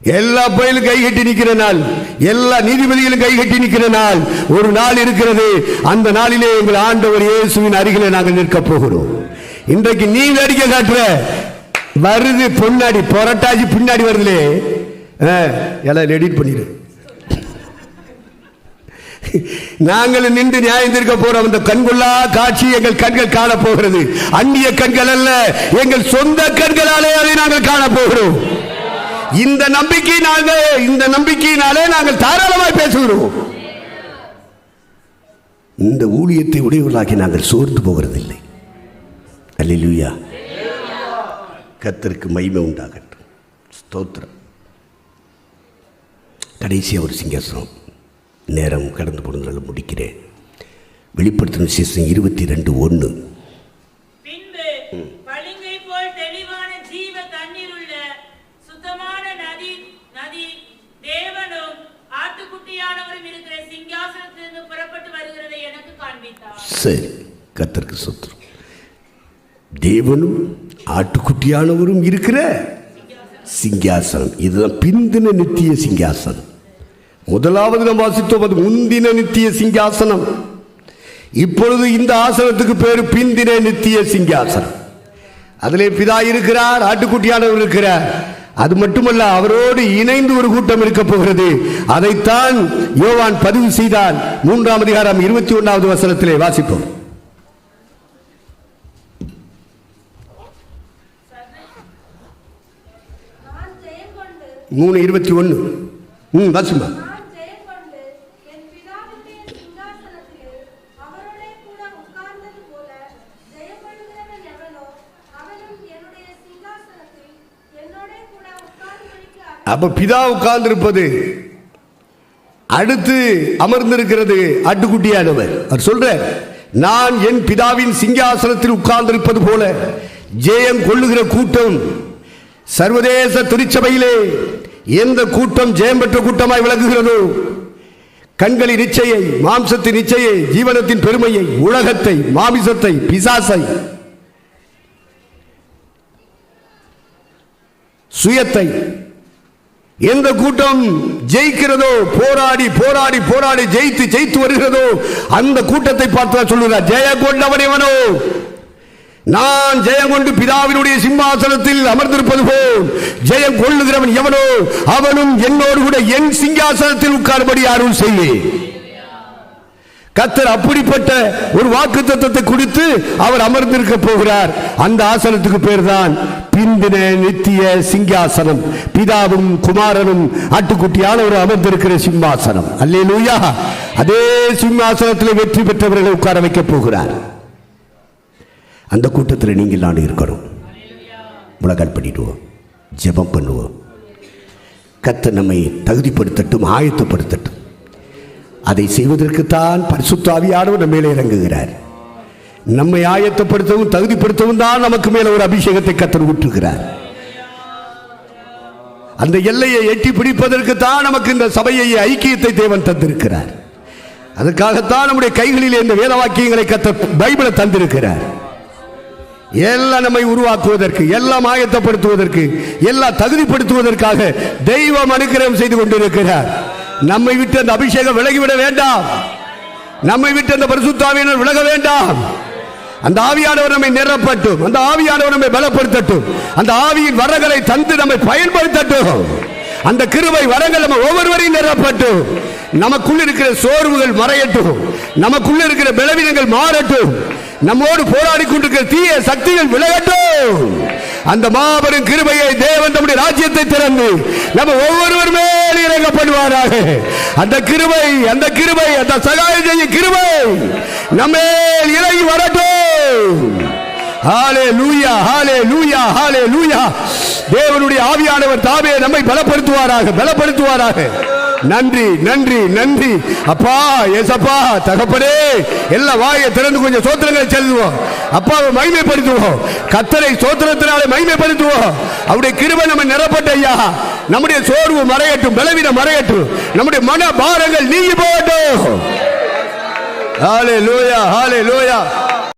எல்லா பயிலும் கை கட்டி நிற்கிற நாள், எல்லா நீதிபதிகளும் கை கட்டி நிற்கிற நாள், ஒரு நாள் இருக்கிறது. அந்த நாளிலே எங்கள் ஆண்டவர் இயேசுவின் அருகிலே நாங்கள் நிற்க போகிறோம். இன்றைக்கு நீ வேடிக்கை காட்டுற, வருது பொன்னாடி புரட்டாசி பின்னாடி வருதுலே எல்லாம் எடிட் பண்ணிடு. நாங்கள் நின்று நியாயம் தீர்க்க போறோம். அந்த கண்கொள்ளா காட்சி எங்கள் கண்கள் காண போகிறது. அந்நிய கண்கள் அல்ல, எங்கள் சொந்த கண்களாலே அதை நாங்கள் காண போகிறோம். இந்த நம்பிக்கையினாலே நாங்கள் தாராளமாய் பேசுகிறோம். இந்த ஊழியத்தை உடையவர்களாகி நாங்கள் சோர்ந்து போகிறதில்லை. அல்லேலூயா. கர்த்தருக்கு மகிமை உண்டாகட்டும். ஸ்தோத்திரம். கடைசியாக ஒரு சிங்காசனம். நேரம் கடந்து போனதுனால முடிக்கிறேன். வெளிப்படுத்தின விசேஷம் 22:1. பின்பு பளிங்கை போல் தெளிவான ஜீவ தண்ணீர் உள்ள சுத்தமான நதி தேவனும் ஆட்டுக்குட்டியானவரும் இருக்கிற சிங்காசனத்திலிருந்து புறப்பட்டு வருகிறதை எனக்கு காண்பித்தார். சரி, கர்த்தருக்கு ஸ்தோத்திரம். தேவனும் ஆட்டுக்குட்டியானவரும் இருக்கிற சிங்காசனம். இதுதான் பிந்தின நித்திய சிங்காசனம். முதலாவது நாம் வாசித்தோம், அது முந்தின நித்திய சிங்காசனம். இப்பொழுது இந்த ஆசனத்துக்கு பேரு பிந்தின நித்திய சிங்காசனம். அதிலே பிதா இருக்கிறார், ஆட்டுக்குட்டியானவர் இருக்கிறார். அது மட்டுமல்ல, அவரோடு இணைந்து ஒரு கூட்டம் இருக்க போகிறது. அதைத்தான் யோவான் பதிவு செய்தால் 3ஆம் அதிகாரம் 21வது வசனத்திலே வாசிப்போம். 3:21 வாசிமா. அப்ப பிதா உட்கார்ந்திருப்பது, அடுத்து அமர்ந்திருக்கிறது ஆட்டுக்குட்டியானவர். அவர் சொல்ற, நான் என் பிதாவின் சிங்காசனத்தில் உட்கார்ந்திருப்பது போல ஜெயம் கொள்ளுகிற கூட்டம். சர்வதேச திருச்சபையிலே எந்த கூட்டம் ஜெயம் பெற்ற கூட்டமாய் விளங்குகிறதோ, கண்களின் நிச்சயை, மாம்சத்தின் நிச்சயை, ஜீவனத்தின் பெருமையை, உலகத்தை, மாமிசத்தை, பிசாசை, சுயத்தை, எந்த கூட்டம் ஜெயிக்கிறதோ, போராடி போராடி போராடி ஜெயித்து வருகிறதோ, அந்த கூட்டத்தை பார்த்து சொல்லுகிறார், ஜெயம் கொண்டவன் எவனோ, நான் ஜெயம் கொண்டு பிதாவினுடைய சிம்மாசனத்தில் அமர்ந்திருப்பது போல் ஜெயம் கொள்ளுகிறவன் எவனோ அவனும் என்னோடு கூட என் சிங்காசனத்தில் உட்காரும்படி அருள் செய்வேன். கர்த்தர் அப்படிப்பட்ட ஒரு வாக்குத்தத்தத்தை கொடுத்து அவர் அமர்ந்திருக்க போகிறார். அந்த ஆசனத்துக்கு பேர் தான் பிந்தின நித்திய சிங்காசனம். பிதாவும் குமாரனும் ஆட்டுக்குட்டியானவர் அமர்ந்திருக்கிற சிம்மாசனம். அல்லேலூயா. அதே சிம்மாசனத்தில் வெற்றி பெற்றவர்களை உட்கார வைக்க போகிறார். அந்த கூட்டத்தில் நீங்கள் நான் இருக்கிறோம். முழங்கால் பண்ணிடுவோம், ஜெபம் பண்ணுவோம். கர்த்தர் நம்மை தகுதிப்படுத்தட்டும், ஆயத்தப்படுத்தட்டும். அதை செய்வதற்குத்தான் பரிசுத்த ஆவியானவர் நம்ம மேலே இறங்குகிறார். நம்மை ஆயத்தப்படுத்தவும் தகுதிப்படுத்தவும் தான் நமக்கு மேல ஒரு அபிஷேகத்தை கர்த்தர் ஊற்றுகிறார். அந்த எல்லையை எட்டி பிடிப்பதற்கு தான் நமக்கு இந்த சபையை, ஐக்கியத்தை தேவன் தந்திருக்கிறார். அதற்காகத்தான் நம்முடைய கைகளில் இந்த வேத வாக்கியங்களை கர்த்தர் பைபிளை தந்திருக்கிறார். எல்லாம் நம்மை உருவாக்குவதற்கு, எல்லாம் ஆயத்தப்படுத்துவதற்கு, எல்லாம் தகுதிப்படுத்துவதற்காக தெய்வம் அனுக்கிரகம் செய்து கொண்டிருக்கிறார். நம்மை விட்டு அந்த அபிஷேகம் விலகிவிட வேண்டாம். நம்மை விட்டு அந்த பரிசுத்த ஆவியானவர் விலக வேண்டாம். அந்த ஆவியானவர் நம்மை நிரப்பட்டும், அந்த ஆவியானவர் நம்மை பலப்படுத்தட்டும், அந்த ஆவியின் வரங்களை தந்து நம்மை பயன்படுத்தட்டும். அந்த கிருபை வரங்கள் நம்ம ஒவ்வொருவரையும் நிரப்பட்டும். நமக்குள்ள இருக்கிற சோர்வுகள் மறையட்டும், நமக்குள்ள இருக்கிற பலவீனங்கள் மாறட்டும், நம்மோடு போராடி கொண்டிருக்கிற தீய சக்திகள் விலகட்டும். அந்த மாபெரும் கிருபையை தேவன் நம்முடைய ராஜ்யத்தை திறந்து நம்ம ஒவ்வொருவர் மேல் இறங்கப்படுவாராக. அந்த கிருபை, அந்த கிருபை, அந்த சகாயம் செய்ய கிருபை நம்மேல் இறங்கி வரட்டும். ஹல்லேலூயா, ஹல்லேலூயா, ஹல்லேலூயா. தேவனுடைய ஆவியானவர் தாமே நம்மை பலப்படுத்துவாராக, பலப்படுத்துவாராக. நன்றி, நன்றி, நன்றி அப்பா, ஏசப்பா, தகப்பனே. எல்லா வாயை திறந்து கொஞ்சம் சோத்திரங்களை செலுத்துவோம். அப்பாவை மகிமைப்படுத்துவோம். கர்த்தரை சோத்திரத்தினாலே மகிமைப்படுத்துவோம். அவருடைய கிருபை நம்ம நிரப்பட்ட ஐயா. நம்முடைய சோர்வு மறையட்டும், பலவீனம் மறையட்டும், நம்முடைய மன பாரங்கள் நீங்கி போகட்டும். ஹல்லேலூயா, ஹல்லேலூயா.